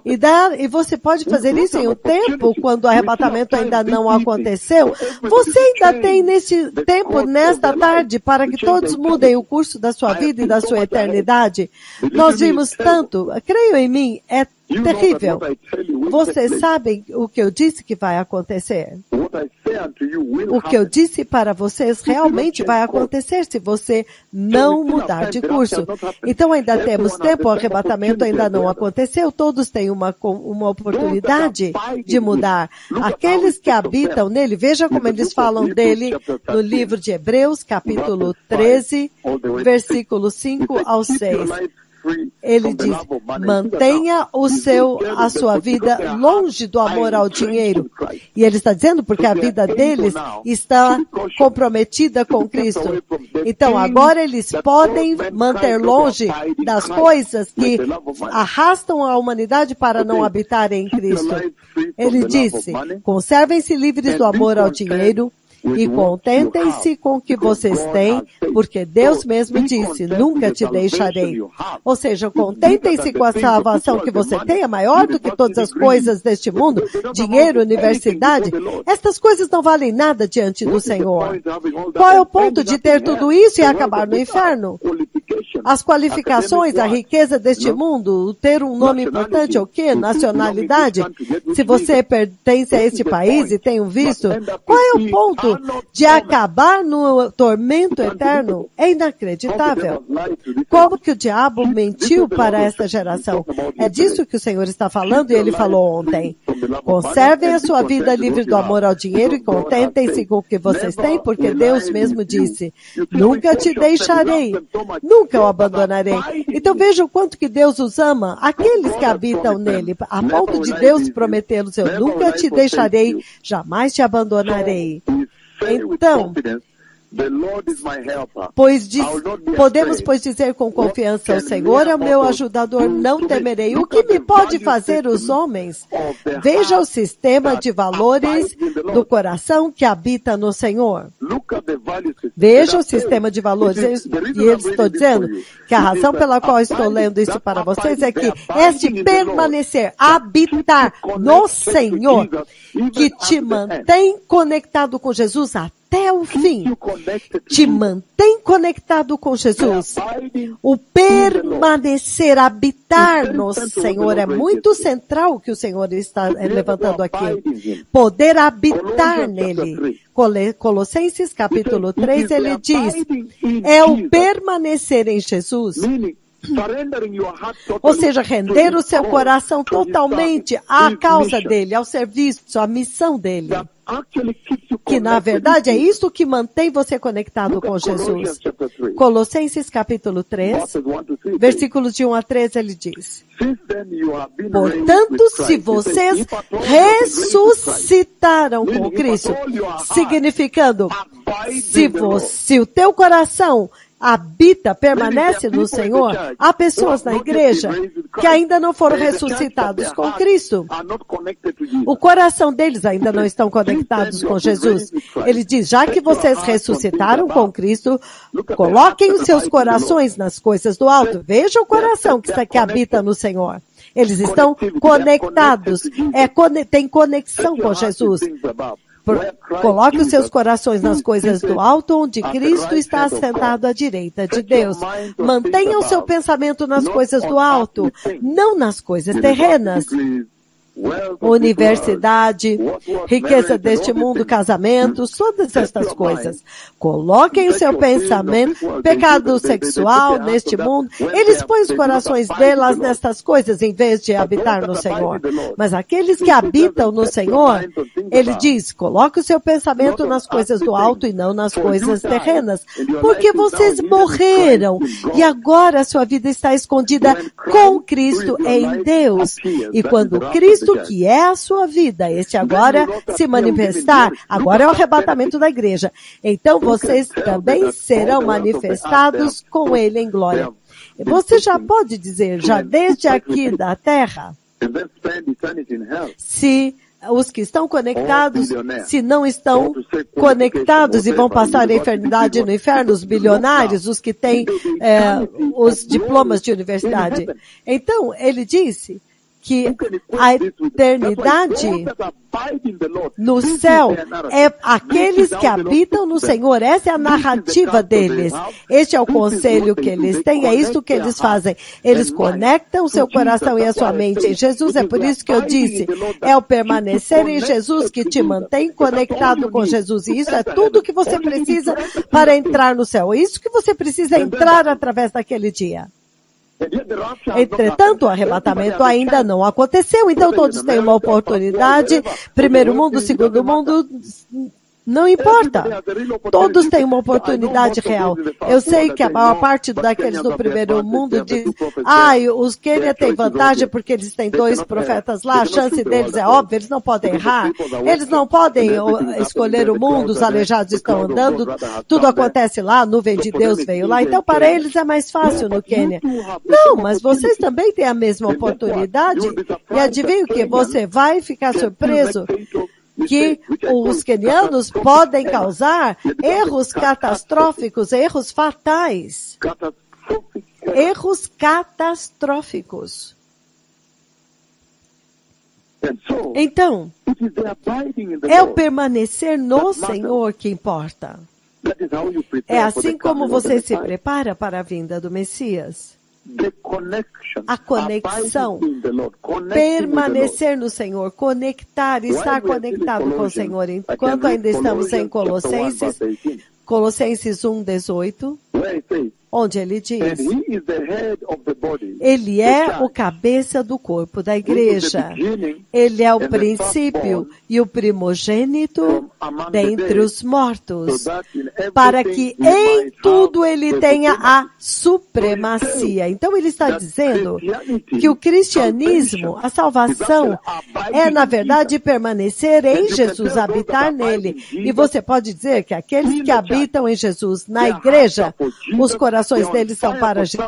E você pode fazer isso em um tempo quando o arrebatamento ainda não aconteceu. Você ainda tem nesse tempo, nesta tarde, para que todos mudem o curso da sua vida e da sua eternidade. Nós vimos tanto, creio em mim, é terrível. Vocês sabem o que eu disse que vai acontecer? O que eu disse para vocês realmente vai acontecer se você não mudar de curso. Então ainda temos tempo, o arrebatamento ainda não aconteceu, todos têm uma oportunidade de mudar. Aqueles que habitam nele, veja como eles falam dele no livro de Hebreus, capítulo 13, versículo 5 ao 6. Ele diz: mantenha a sua vida longe do amor ao dinheiro. E ele está dizendo porque a vida deles está comprometida com Cristo. Então agora eles podem manter longe das coisas que arrastam a humanidade para não habitar em Cristo. Ele disse: conservem-se livres do amor ao dinheiro e contentem-se com o que vocês têm, porque Deus mesmo disse: nunca te deixarei. Ou seja, contentem-se com a salvação que você tem, é maior do que todas as coisas deste mundo, dinheiro, universidade. Estas coisas não valem nada diante do Senhor. Qual é o ponto de ter tudo isso e acabar no inferno? As qualificações, a riqueza deste mundo, ter um nome importante, o quê? Nacionalidade? Se você pertence a este país e tem um visto, qual é o ponto de acabar no tormento eterno? É inacreditável. Como que o diabo mentiu para esta geração? É disso que o Senhor está falando e ele falou ontem. Conservem a sua vida livre do amor ao dinheiro e contentem-se com o que vocês têm, porque Deus mesmo disse, nunca te deixarei, nunca o abandonarei. Então veja o quanto que Deus os ama, aqueles que habitam nele, a ponto de Deus prometê-los, eu nunca te deixarei, jamais te abandonarei. Então, podemos, pois, dizer com confiança, o Senhor é o meu ajudador, não temerei. O que me pode fazer os homens? Veja o sistema de valores do coração que habita no Senhor. Veja o sistema de valores. E eu estou dizendo que a razão pela qual estou lendo isso para vocês é que este permanecer, habitar no Senhor, que te mantém conectado com Jesus até o fim, te mantém conectado com Jesus. O permanecer, habitar no Senhor é muito central o que o Senhor está levantando aqui. Poder habitar nele. Colossenses capítulo 3, ele diz, é o permanecer em Jesus. Ou seja, render o seu coração totalmente à causa dele, ao serviço, à missão dele. Que na verdade é isso que mantém você conectado com Jesus. Colossenses capítulo 3, versículos de 1 a 13, ele diz, portanto, se vocês ressuscitaram com Cristo, significando, se o teu coração habita, permanece no Senhor, há pessoas na igreja que ainda não foram ressuscitados com Cristo. O coração deles ainda não estão conectados com Jesus. Ele diz, já que vocês ressuscitaram com Cristo, coloquem os seus corações nas coisas do alto. Veja o coração que habita no Senhor. Eles estão conectados, tem conexão com Jesus. Coloque os seus corações nas coisas do alto, onde Cristo está assentado à direita de Deus. Mantenha o seu pensamento nas coisas do alto, não nas coisas terrenas. Universidade, riqueza deste mundo, casamentos, todas estas coisas. Coloquem o seu pensamento, pecado sexual neste mundo. Eles põem os corações delas nestas coisas em vez de habitar no Senhor. Mas aqueles que habitam no Senhor, ele diz, coloque o seu pensamento nas coisas do alto e não nas coisas terrenas. Porque vocês morreram e agora a sua vida está escondida com Cristo em Deus. E quando Cristo, que é a sua vida, este agora se manifestar, agora é o arrebatamento da igreja. Então vocês também serão manifestados com ele em glória. Você já pode dizer, já desde aqui da terra, se os que estão conectados, se não estão conectados e vão passar a eternidade no inferno, os bilionários, os que têm os diplomas de universidade. Então, ele disse que a eternidade no céu é aqueles que habitam no Senhor. Essa é a narrativa deles. Este é o conselho que eles têm, é isso que eles fazem. Eles conectam o seu coração e a sua mente em Jesus. É por isso que eu disse, é o permanecer em Jesus que te mantém conectado com Jesus. E isso é tudo que você precisa para entrar no céu. É isso que você precisa entrar através daquele dia. Entretanto, o arrebatamento ainda não aconteceu, então todos têm uma oportunidade, primeiro mundo, segundo mundo, não importa. Todos têm uma oportunidade real. Eu sei que a maior parte daqueles do primeiro mundo diz, os Quênia têm vantagem porque eles têm 2 profetas lá, a chance deles é óbvia, eles não podem errar, eles não podem escolher o mundo, os aleijados estão andando, tudo acontece lá, a nuvem de Deus veio lá, então para eles é mais fácil no Quênia. Não, mas vocês também têm a mesma oportunidade, e adivinha o que? Você vai ficar surpreso que os quenianos podem causar erros catastróficos, erros fatais. Erros catastróficos. Então, é o permanecer no Senhor que importa. É assim como você se prepara para a vinda do Messias. A conexão, permanecer no Senhor, conectar, estar conectado com o Senhor. Enquanto ainda estamos em Colossenses 1:18, onde ele diz, And he is the head of the body, ele the é church, o cabeça do corpo da who is the igreja. beginning Ele é o and the princípio firstborn e o primogênito from among the dentre dead, os mortos, so that in everything para que he em might tudo have ele the tenha a supremacy. supremacia. Então ele está That dizendo Christianity, que o cristianismo, a salvação, é na verdade permanecer em Jesus, habitar nele. E você pode dizer que aqueles que habitam em Jesus, na igreja, os corações deles são para Jesus.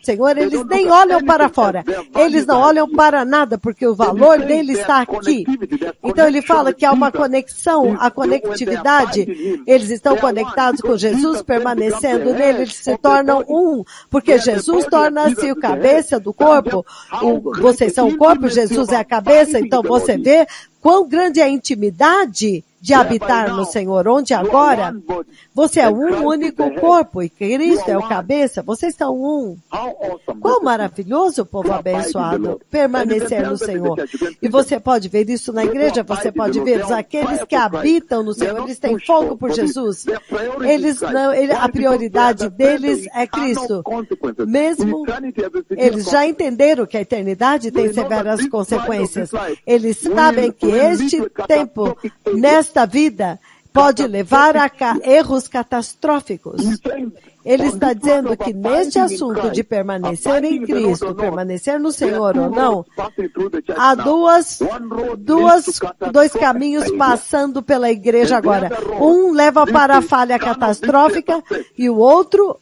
Senhor, eles nem olham para fora. Eles não olham para nada, porque o valor dele está aqui. Então ele fala que há uma conexão, a conectividade. Eles estão conectados com Jesus, permanecendo nele, eles se tornam um, porque Jesus torna-se o cabeça do corpo. Vocês são o corpo, Jesus é a cabeça, então você vê quão grande é a intimidade de habitar no Senhor, onde agora você é um único corpo e Cristo é o cabeça, vocês são um. Quão maravilhoso, povo abençoado, permanecer no Senhor. E você pode ver isso na igreja, você pode ver aqueles que habitam no Senhor, eles têm fogo por Jesus. Eles não, a prioridade deles é Cristo. Mesmo eles já entenderam que a eternidade tem severas consequências. Eles sabem que este tempo, nesta vida, pode levar a erros catastróficos. Ele está dizendo que neste assunto de permanecer em Cristo, permanecer no Senhor ou não, há dois caminhos passando pela igreja agora. Um leva para a falha catastrófica e o outro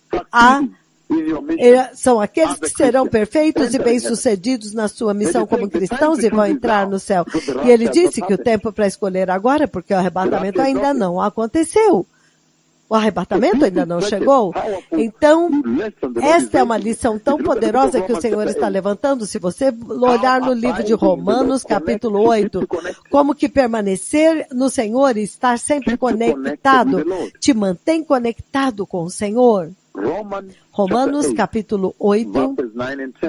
são aqueles que serão perfeitos e bem-sucedidos na sua missão como cristãos e vão entrar no céu. E ele disse que o tempo para escolher agora, porque o arrebatamento ainda não aconteceu. O arrebatamento ainda não chegou. Então, esta é uma lição tão poderosa que o Senhor está levantando. Se você olhar no livro de Romanos, capítulo 8, como que permanecer no Senhor e estar sempre conectado, te mantém conectado com o Senhor. Romanos capítulo 8,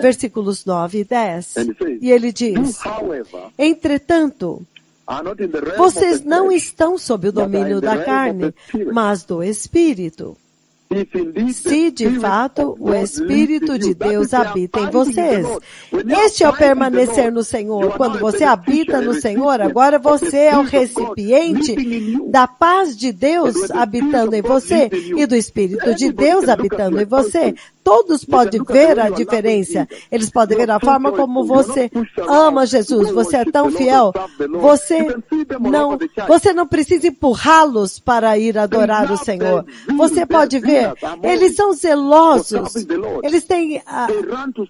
versículos 9 e 10. E ele diz, entretanto, vocês não estão sob o domínio da carne, mas do Espírito. Se de fato o Espírito de Deus habita em vocês. Este é o permanecer no Senhor. Quando você habita no Senhor, agora você é o recipiente da paz de Deus habitando em você e do Espírito de Deus habitando em você. Todos podem ver a diferença. Eles podem ver a forma como você ama Jesus. Você é tão fiel. Você não precisa empurrá-los para ir adorar o Senhor. Você pode ver. Eles são zelosos. Eles têm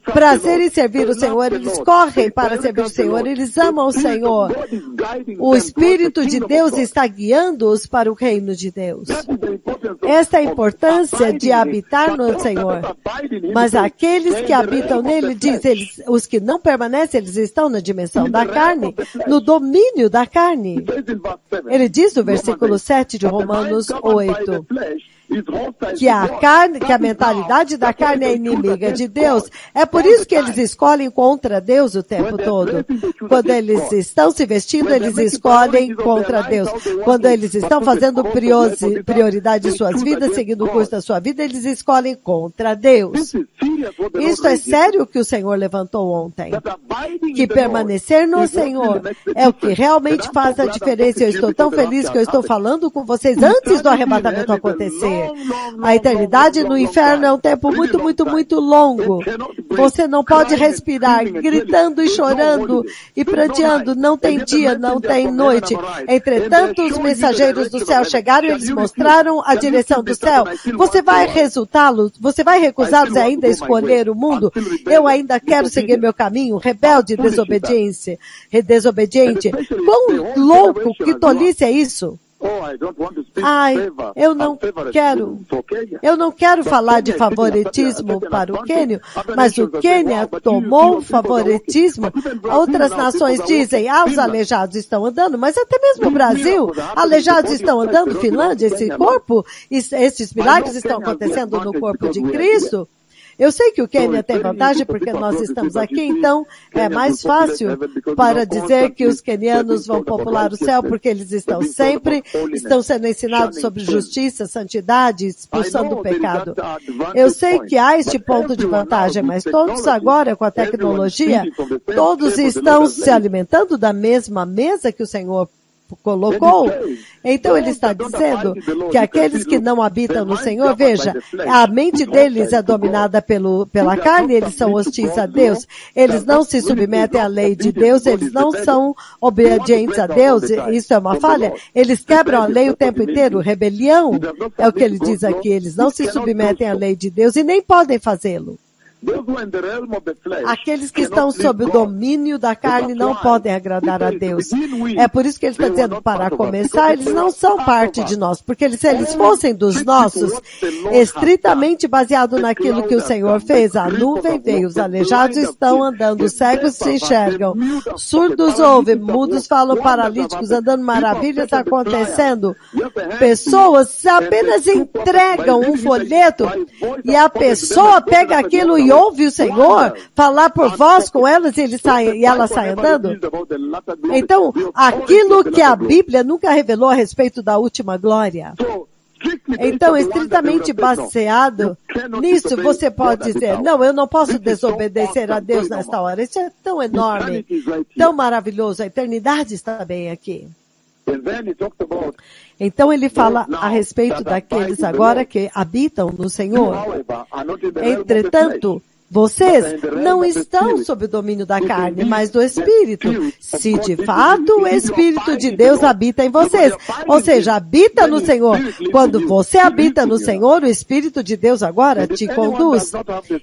prazer em servir o Senhor. Eles correm para servir o Senhor. Eles amam o Senhor. O Espírito de Deus está guiando-os para o reino de Deus. Esta é a importância de habitar no Senhor. Mas aqueles que habitam nele, diz, os que não permanecem, eles estão na dimensão da carne, no domínio da carne. Ele diz no versículo 7 de Romanos 8, que a mentalidade da carne é inimiga de Deus. É por isso que eles escolhem contra Deus o tempo todo. Quando eles estão se vestindo, eles escolhem contra Deus. Quando eles estão fazendo prioridade em suas vidas, seguindo o curso da sua vida, eles escolhem contra Deus. Isso é sério que o Senhor levantou ontem. Que permanecer no Senhor é o que realmente faz a diferença. Eu estou tão feliz que eu estou falando com vocês antes do arrebatamento acontecer. A eternidade no inferno é um tempo muito, muito, muito longo. Você não pode respirar gritando e chorando e pranteando. Não tem dia, não tem noite. Entretanto, os mensageiros do céu chegaram e eles mostraram a direção do céu. Você vai você vai recusá-los e ainda escolher o mundo? Eu ainda quero seguir meu caminho, rebelde, desobediente. Quão louco, que tolice é isso? Eu não quero falar de favoritismo para o Quênia, mas o Quênia tomou favoritismo. Outras nações dizem, os aleijados estão andando, mas até mesmo o Brasil, aleijados estão andando, Finlândia, esses milagres estão acontecendo no corpo de Cristo. Eu sei que o Quênia tem vantagem porque nós estamos aqui, então é mais fácil para dizer que os quenianos vão popular o céu porque eles estão sendo ensinados sobre justiça, santidade, expulsando o pecado. Eu sei que há este ponto de vantagem, mas todos agora com a tecnologia, todos estão se alimentando da mesma mesa que o Senhor colocou. Então ele está dizendo que aqueles que não habitam no Senhor, veja, a mente deles é dominada pela carne, eles são hostis a Deus, eles não se submetem à lei de Deus, eles não são obedientes a Deus, isso é uma falha, eles quebram a lei o tempo inteiro, rebelião, é o que ele diz aqui, eles não se submetem à lei de Deus e nem podem fazê-lo. Aqueles que estão sob o domínio da carne não podem agradar a Deus. É por isso que ele está dizendo, para começar, eles não são parte de nós, porque se eles fossem dos nossos, estritamente baseado naquilo que o Senhor fez, a nuvem veio, os aleijados estão andando, os cegos se enxergam, surdos ouvem, mudos falam, paralíticos andando, maravilhas acontecendo. Pessoas apenas entregam um folheto e a pessoa pega aquilo e ouve o Senhor falar por voz com elas e elas saem andando? Então, aquilo que a Bíblia nunca revelou a respeito da última glória. Então, estritamente baseado nisso, você pode dizer, não, eu não posso desobedecer a Deus nesta hora. Isso é tão enorme, tão maravilhoso. A eternidade está bem aqui. Então ele fala a respeito daqueles agora que habitam no Senhor. Entretanto, vocês não estão sob o domínio da carne, mas do Espírito. Se de fato o Espírito de Deus habita em vocês, ou seja, habita no Senhor. Quando você habita no Senhor, o Espírito de Deus agora te conduz.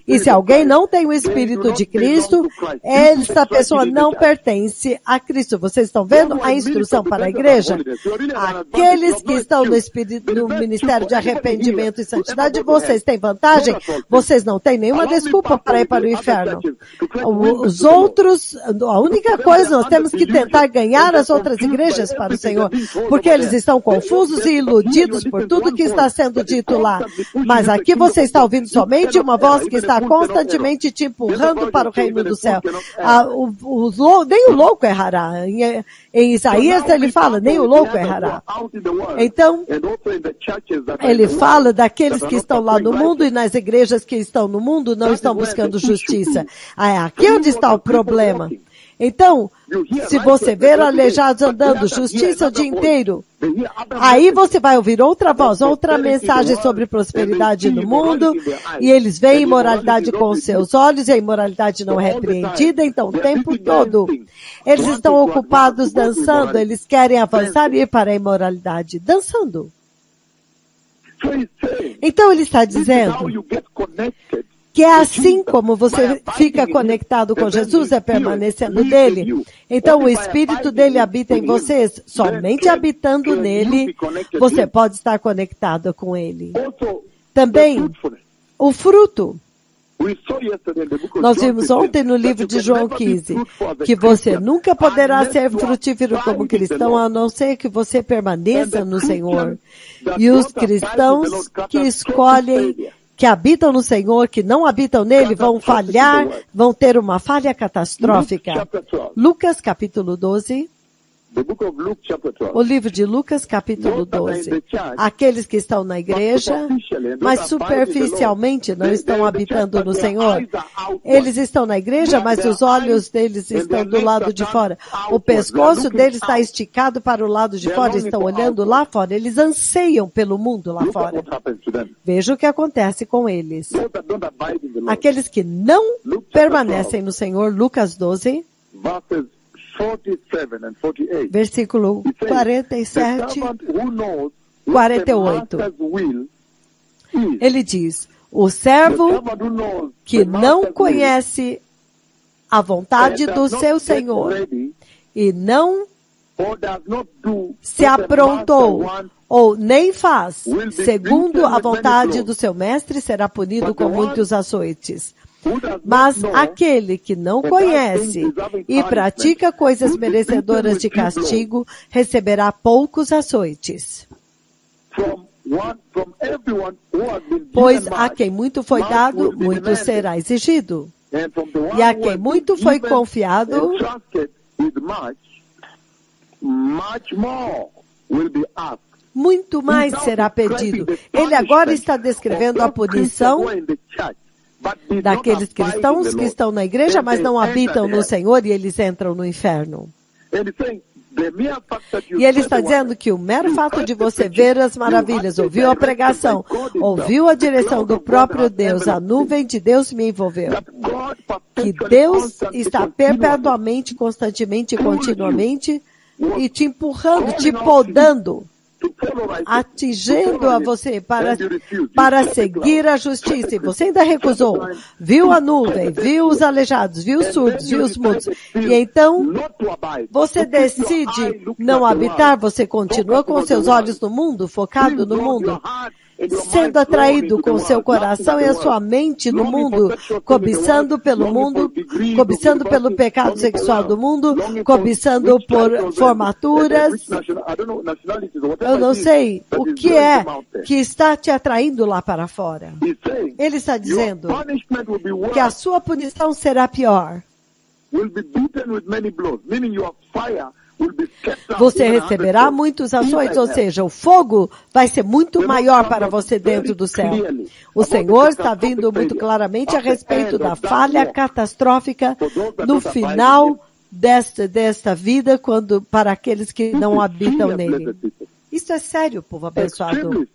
E se alguém não tem o Espírito de Cristo, essa pessoa não pertence a Cristo. Vocês estão vendo a instrução para a igreja? Aqueles que estão no ministério de arrependimento e santidade, vocês têm vantagem, vocês não têm nenhuma desculpa para ir para o inferno. Os outros, a única coisa, nós temos que tentar ganhar as outras igrejas para o Senhor, porque eles estão confusos e iludidos por tudo que está sendo dito lá. Mas aqui você está ouvindo somente uma voz que está constantemente te empurrando para o reino do céu. Nem o louco errará. Em Isaías ele fala, nem o louco errará. Então, ele fala daqueles que estão lá no mundo e nas igrejas que estão no mundo não estão buscando justiça. Aqui é onde está o problema. Então, se você ver aleijados andando, justiça o dia inteiro, aí você vai ouvir outra voz, outra mensagem sobre prosperidade no mundo, e eles veem imoralidade com os seus olhos, e a imoralidade não é repreendida, então o tempo todo eles estão ocupados dançando, eles querem avançar e ir para a imoralidade, dançando. Então ele está dizendo que é assim como você fica conectado com Jesus, é permanecendo nele. Então o Espírito dele habita em vocês. Somente habitando nele, você pode estar conectado com ele. Também, o fruto. Nós vimos ontem no livro de João 15, que você nunca poderá ser frutífero como cristão, a não ser que você permaneça no Senhor. E os cristãos que escolhem, que habitam no Senhor, que não habitam nele, vão falhar, vão ter uma falha catastrófica. Lucas capítulo 12. O livro de Lucas, capítulo 12. Aqueles que estão na igreja, mas superficialmente não estão habitando no Senhor. Eles estão na igreja, mas os olhos deles estão do lado de fora. O pescoço deles está esticado para o lado de fora, estão olhando lá fora. Eles anseiam pelo mundo lá fora. Veja o que acontece com eles. Aqueles que não permanecem no Senhor, Lucas 12. Versículo 47, 48. Ele diz, o servo que não conhece a vontade do seu Senhor e não se aprontou ou nem faz segundo a vontade do seu mestre será punido com muitos açoites. Mas aquele que não conhece e pratica coisas merecedoras de castigo, receberá poucos açoites. Pois a quem muito foi dado, muito será exigido. E a quem muito foi confiado, muito mais será pedido. Ele agora está descrevendo a punição daqueles cristãos que estão na igreja, mas não habitam no Senhor e eles entram no inferno. E ele está dizendo que o mero fato de você ver as maravilhas, ouviu a pregação, ouviu a direção do próprio Deus, a nuvem de Deus me envolveu. Que Deus está perpetuamente, constantemente e continuamente e te empurrando, te podando, atingindo a você para seguir a justiça. E você ainda recusou. Viu a nuvem, viu os aleijados, viu os surdos, viu os mudos. E então, você decide não habitar, você continua com seus olhos no mundo, focado no mundo, sendo atraído com seu coração e a sua mente no mundo, cobiçando pelo mundo, cobiçando pelo pecado sexual do mundo, cobiçando por formaturas. Eu não sei o que é que está te atraindo lá para fora. Ele está dizendo que a sua punição será pior. Você receberá muitos açoites, ou seja, o fogo vai ser muito maior para você dentro do céu. O Senhor está vindo muito claramente a respeito da falha catastrófica no final desta vida, para aqueles que não habitam nele. Isso é sério, povo abençoado.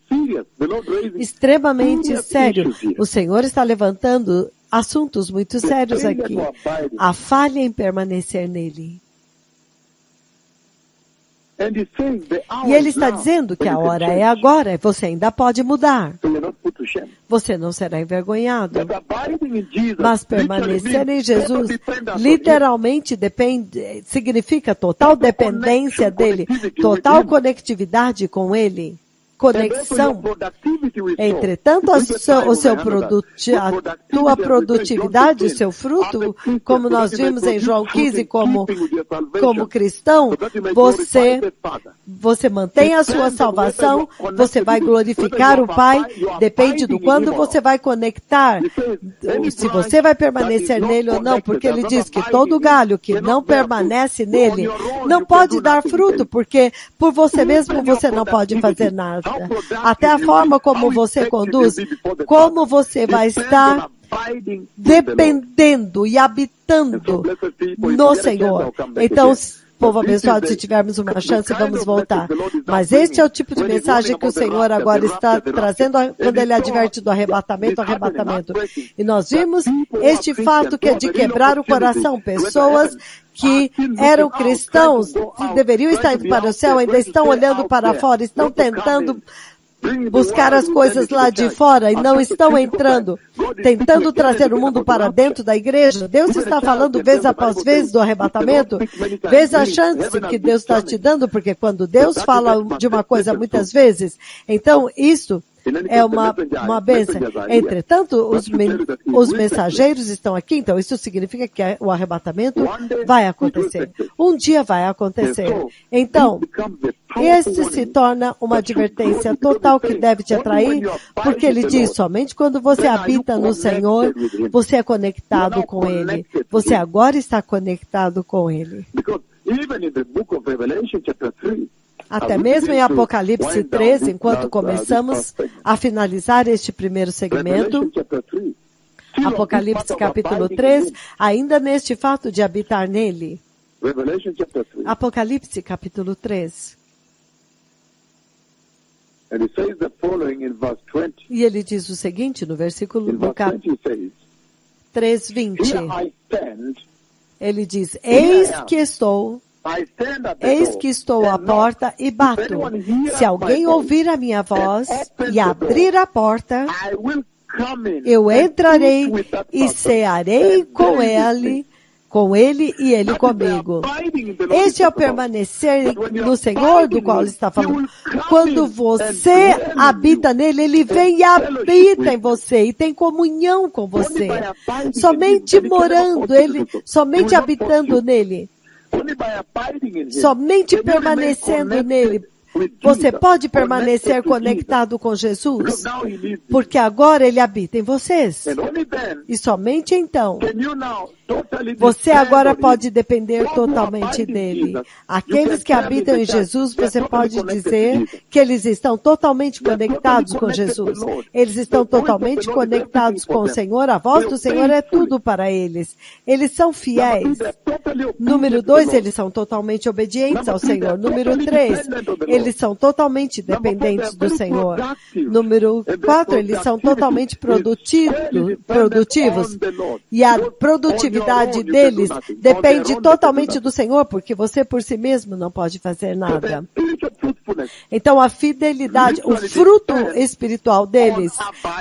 Extremamente sério. O Senhor está levantando assuntos muito sérios aqui. A falha em permanecer nele. E ele está dizendo que a hora é agora, você ainda pode mudar. Você não será envergonhado. Mas permanecer em Jesus literalmente significa total dependência dele, total conectividade com ele. Conexão. Entretanto, a tua produtividade, o seu fruto, como nós vimos em João 15, como cristão, você mantém a sua salvação, você vai glorificar o Pai, depende do quando você vai conectar, se você vai permanecer nele ou não, porque ele diz que todo galho que não permanece nele não pode dar fruto, porque por você mesmo você não pode fazer nada. Até a forma como você conduz, como você vai estar dependendo e habitando no Senhor. Então, povo abençoado, se tivermos uma chance, vamos voltar. Mas este é o tipo de mensagem que o Senhor agora está trazendo quando ele adverte do arrebatamento. E nós vimos este fato que é de quebrar o coração. Pessoas que eram cristãos, que deveriam estar indo para o céu, ainda estão olhando para fora, estão tentando buscar as coisas lá de fora e não estão entrando, tentando trazer o mundo para dentro da igreja. Deus está falando vez após vez do arrebatamento, vez a chance que Deus está te dando, porque quando Deus fala de uma coisa muitas vezes, então isso é uma bênção. Entretanto, os mensageiros estão aqui, então isso significa que o arrebatamento vai acontecer. Um dia vai acontecer. Então, esse se torna uma advertência total que deve te atrair, porque ele diz, somente quando você habita no Senhor, você é conectado com Ele. Você agora está conectado com Ele. Até mesmo em Apocalipse 3, enquanto começamos a finalizar este primeiro segmento, Apocalipse capítulo 3, ainda neste fato de habitar nele. Apocalipse capítulo 3. E ele diz o seguinte no versículo 3:20. Ele diz, eis que estou à porta e bato. Se alguém ouvir a minha voz e abrir a porta, eu entrarei e cearei com ele e ele comigo. Este é o permanecer no Senhor do qual ele está falando. Quando você habita nele, ele vem e habita em você e tem comunhão com você. Somente morando, somente habitando nele. Somente permanecendo nele, Você pode permanecer conectado com Jesus? Porque agora Ele habita em vocês. E somente então, você agora pode depender totalmente dele. Aqueles que habitam em Jesus, você pode dizer que eles estão totalmente conectados com Jesus. Eles estão totalmente conectados com o Senhor. A voz do Senhor é tudo para eles. Eles são fiéis. Número 2, eles são totalmente obedientes ao Senhor. Número 3, eles são totalmente dependentes do Senhor. Número 4, eles são totalmente produtivos. E a produtividade deles depende totalmente do Senhor, porque você por si mesmo não pode fazer nada. Então a fidelidade, o fruto espiritual deles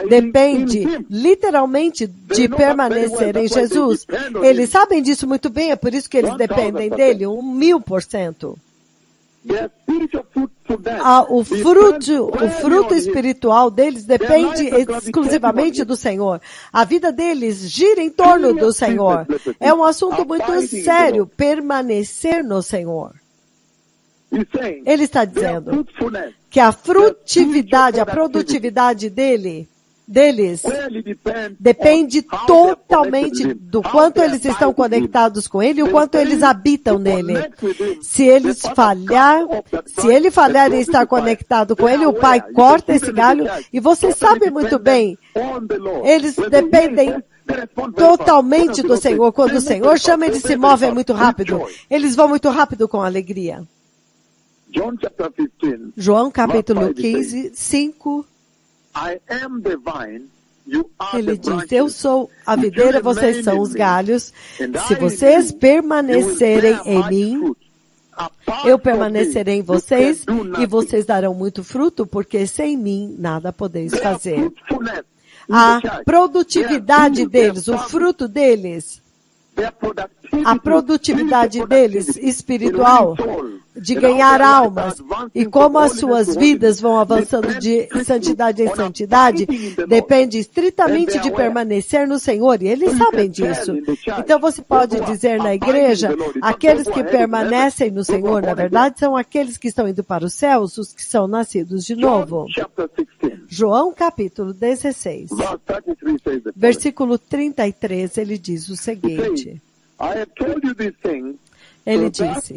depende literalmente de permanecer em Jesus. Eles sabem disso muito bem, é por isso que eles dependem dele, 1000%. O fruto espiritual deles depende exclusivamente do Senhor. A vida deles gira em torno do Senhor. É um assunto muito sério, permanecer no Senhor. Ele está dizendo que a frutividade, a produtividade deles depende totalmente do quanto eles estão conectados com Ele e o quanto eles habitam nele. Se ele falhar em estar conectado com Ele, o Pai corta esse galho e você sabe muito bem, eles dependem totalmente do Senhor. Quando o Senhor chama, eles se movem muito rápido. Eles vão muito rápido com alegria. João capítulo 15, 5. Ele diz, eu sou a videira, vocês são os galhos. Se vocês permanecerem em mim, eu permanecerei em vocês e vocês darão muito fruto, porque sem mim nada podeis fazer. A produtividade deles, o fruto deles, a produtividade deles espiritual, de ganhar almas, e como as suas vidas vão avançando de santidade em santidade, depende estritamente de permanecer no Senhor, e eles sabem disso. Então você pode dizer na igreja, aqueles que permanecem no Senhor, na verdade, são aqueles que estão indo para os céus, os que são nascidos de novo. João capítulo 16, versículo 33, ele diz o seguinte. Ele disse,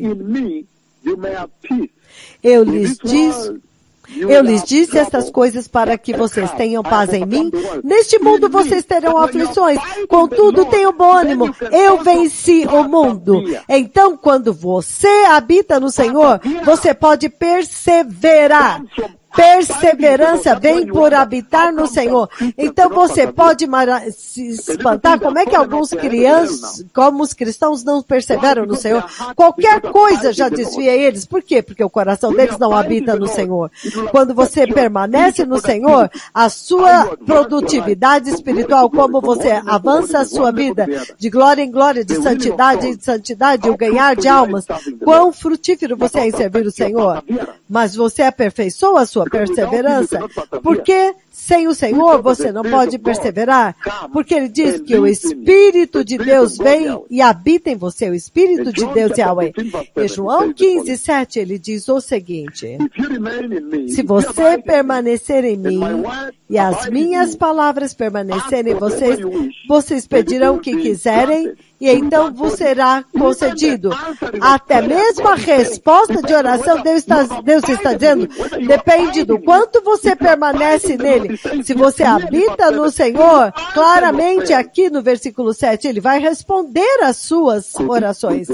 eu lhes disse estas coisas para que vocês tenham paz em mim. Neste mundo vocês terão aflições. Contudo, tenham bom ânimo. Eu venci o mundo. Então, quando você habita no Senhor, você pode perseverar. Perseverança vem por habitar no Senhor. Então você pode se espantar como é que como os cristãos não perseveram no Senhor. Qualquer coisa já desvia eles. Por quê? Porque o coração deles não habita no Senhor. Quando você permanece no Senhor, a sua produtividade espiritual, como você avança a sua vida de glória em glória, de santidade em santidade, o ganhar de almas, quão frutífero você é em servir o Senhor. Mas você aperfeiçoa a sua perseverança, porque sem o Senhor você não pode perseverar, porque ele diz que o Espírito de Deus vem e habita em você, o Espírito de Deus Yahweh. Em João 15, 7, ele diz o seguinte, se você permanecer em mim e as minhas palavras permanecerem em vocês, vocês pedirão o que quiserem e então vos será concedido. Até mesmo a resposta de oração, Deus está dizendo, depende do quanto você permanece nele. Se você habita no Senhor, claramente aqui no versículo 7, ele vai responder às suas orações.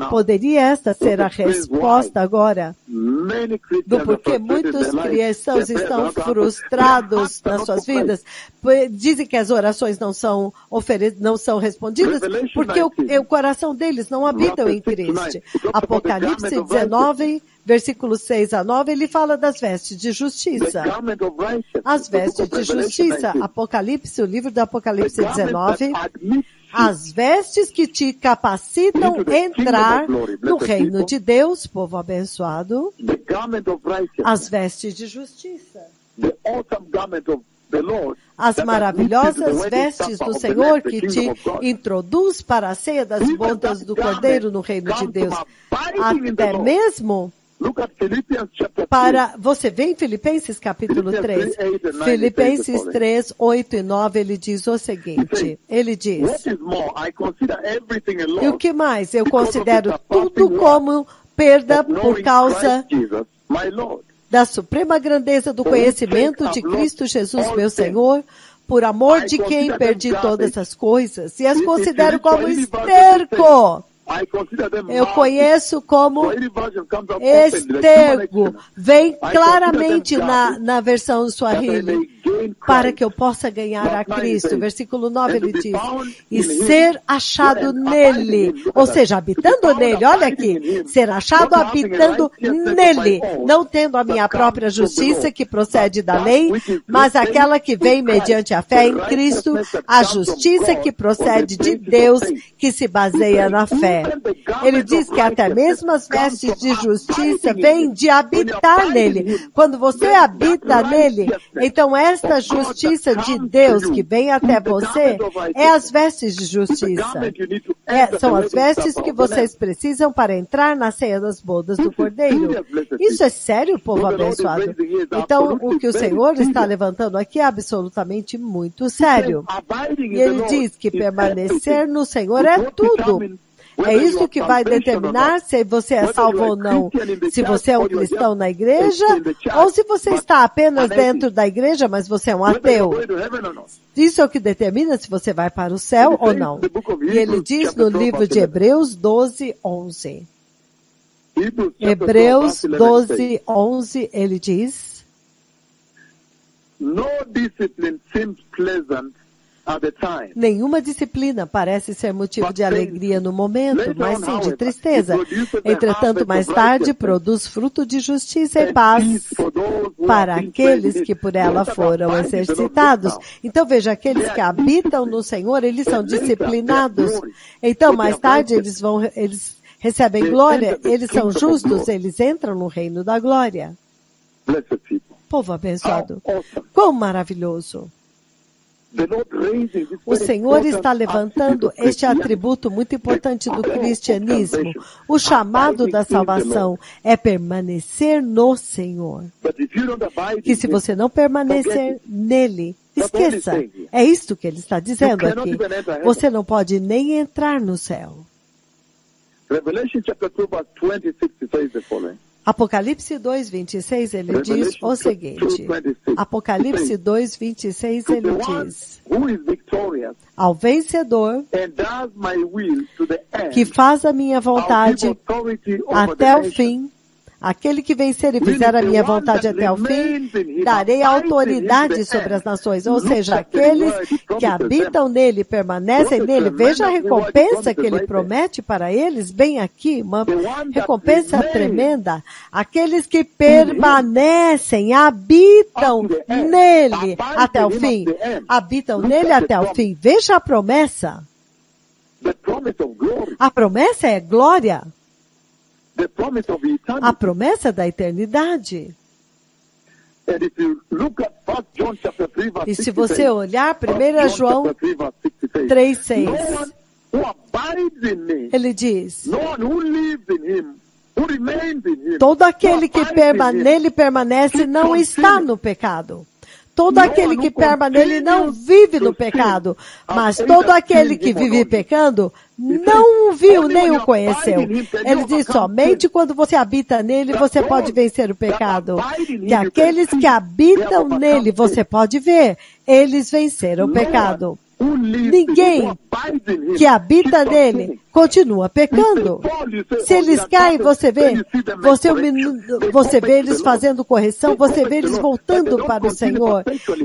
Poderia esta ser a resposta agora? Do porquê muitos cristãos estão frustrados nas suas vidas? Dizem que as orações não são respondidas, porque o coração deles não habita em Cristo. Apocalipse 19, versículos 6 a 9, ele fala das vestes de justiça. As vestes de justiça. Apocalipse, o livro do Apocalipse 19. As vestes que te capacitam a entrar no reino de Deus, povo abençoado. As vestes de justiça. As maravilhosas vestes do Senhor que te introduz para a ceia das bodas do Cordeiro no reino de Deus. Até mesmo para... Você vê em Filipenses capítulo 3? Filipenses 3, 8 e 9, ele diz o seguinte. Ele diz, e o que mais? Eu considero tudo como perda por causa da suprema grandeza do conhecimento de Cristo Jesus, meu Senhor, por amor de quem perdi todas as coisas e as considero como esterco. Eu conheço como esterco. Vem claramente na versão Swahili. Para que eu possa ganhar a Cristo. Versículo 9 ele diz, e ser achado nele. Ou seja, habitando nele. Olha aqui. Ser achado habitando nele. Não tendo a minha própria justiça que procede da lei, mas aquela que vem mediante a fé em Cristo, a justiça que procede de Deus, que se baseia na fé. Ele diz que até mesmo as vestes de justiça vêm de habitar nele. Quando você habita nele, então esta justiça de Deus que vem até você é as vestes de justiça. São as vestes que vocês precisam para entrar na ceia das bodas do Cordeiro. Isso é sério, povo abençoado? Então, o que o Senhor está levantando aqui é absolutamente muito sério. E ele diz que permanecer no Senhor é tudo. É isso que vai determinar se você é salvo ou não. Se você é um cristão na igreja, ou se você está apenas dentro da igreja, mas você é um ateu. Isso é o que determina se você vai para o céu ou não. E ele diz no livro de Hebreus 12, 11. Hebreus 12, 11, ele diz, no discipline seems pleasant at the time. Nenhuma disciplina parece ser motivo de alegria no momento, mas sim de tristeza. Entretanto, mais tarde, produz fruto de justiça e paz para aqueles que por ela foram exercitados. Então, veja, aqueles que habitam no Senhor, eles são disciplinados. Então, mais tarde, eles recebem glória, eles são justos, eles entram no reino da glória. Povo abençoado. Quão maravilhoso! O Senhor está levantando este atributo muito importante do cristianismo. O chamado da salvação é permanecer no Senhor. Que se você não permanecer nele, esqueça. É isto que ele está dizendo aqui. Você não pode nem entrar no céu. Apocalipse 2:26, ele diz o seguinte. Apocalipse 2:26, ele diz, ao vencedor que faz a minha vontade até o fim, aquele que vencer e fizer a minha vontade até o fim, darei autoridade sobre as nações. Ou seja, aqueles que habitam nele, permanecem nele. Veja a recompensa que ele promete para eles, bem aqui, uma recompensa tremenda. Aqueles que permanecem, habitam nele até o fim. Habitam nele até o fim. Veja a promessa. A promessa é glória. A promessa da eternidade. E se você olhar 1 João 3:6, ele diz, todo aquele que nele permanece não está no pecado. Todo aquele que permanece não vive no pecado, mas todo aquele que vive pecando não o viu nem o conheceu. Ele diz, somente quando você habita nele, você pode vencer o pecado. E aqueles que habitam nele, você pode ver, eles venceram o pecado. Ninguém que habita nele continua pecando. Se eles caem, você vê eles fazendo correção, você vê eles voltando para o Senhor.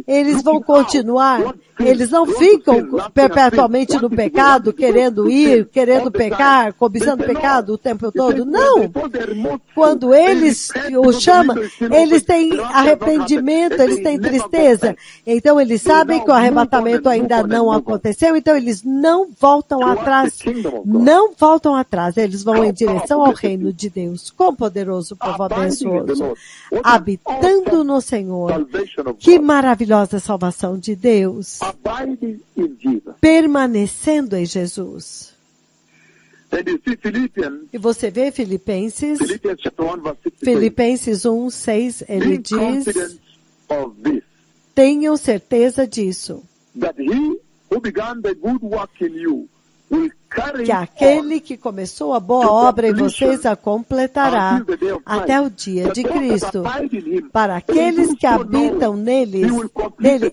Eles vão continuar, eles não ficam perpetuamente no pecado, querendo ir, querendo pecar, cobiçando pecado o tempo todo. Não! Quando eles o chamam, eles têm arrependimento, eles têm tristeza. Então eles sabem que o arrebatamento ainda não aconteceu, então eles não voltam atrás. Não voltam atrás, eles vão em direção ao reino de Deus. Quão poderoso, povo abençoso. Habitando no Senhor. Que maravilhosa salvação de Deus. Permanecendo em Jesus. And you see Philippians, E você vê Filipenses chapter 1, verse 6, Filipenses 1, 6, ele be diz, confident of this, tenham certeza disso, that he who began the good work in you will carry que it on aquele que começou a boa obra em vocês a completará until the day of Christ. até o dia The de those that Cristo. abide in him, Para aqueles que habitam nele,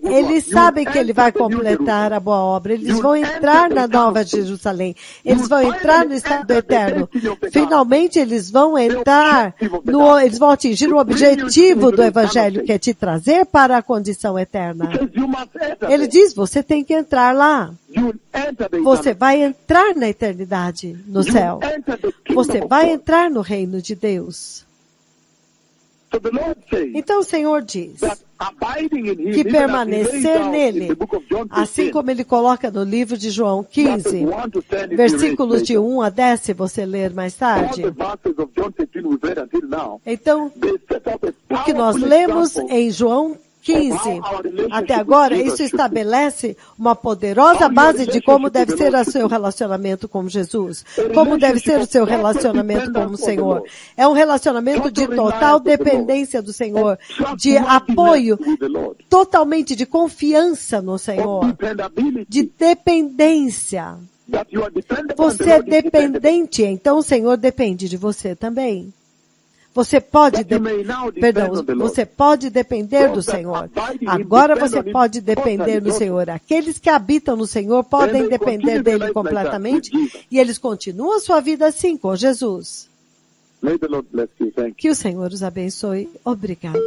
eles sabem que ele vai completar a boa obra. Eles vão entrar na Nova Jerusalém. Eles vão entrar no estado eterno. Finalmente, eles vão entrar, eles vão atingir o objetivo do Evangelho, que é te trazer para a condição eterna. says you must enter Ele diz, você tem que entrar lá. You will enter the Você eternity. vai entrar na eternidade, no You céu. will enter the kingdom Você of vai God. entrar no reino de Deus. So the Lord says Então o Senhor diz that abiding in him, que even as he lays permanecer out in nele, the book of John assim 15, como ele coloca no livro de João verses 15, 1 to 10, if you versículos read de 1 a 10, se você ler mais all tarde. the verses of John 15 we've read until now, Então, they set up a o que nós powerful lemos example em João 15 até agora, isso estabelece uma poderosa base de como deve ser o seu relacionamento com Jesus, como deve ser o seu relacionamento com o Senhor. É um relacionamento de total dependência do Senhor, de apoio, with the Lord, totalmente de confiança no of Senhor, dependability, de dependência. that you are dependent on the Você é Lord, is dependent. dependente, então o Senhor depende de você também. Você pode, That you may now depend perdão, on the Lord. você pode depender do Those that Senhor. abide in him Agora depend você on him pode depender do totally. Senhor. Aqueles que habitam no Senhor podem Then they depender continue their dele life like that, completamente with Jesus. e eles continuam a sua vida assim com Jesus. May the Lord bless you. Thank you. Que o Senhor os abençoe. Obrigado.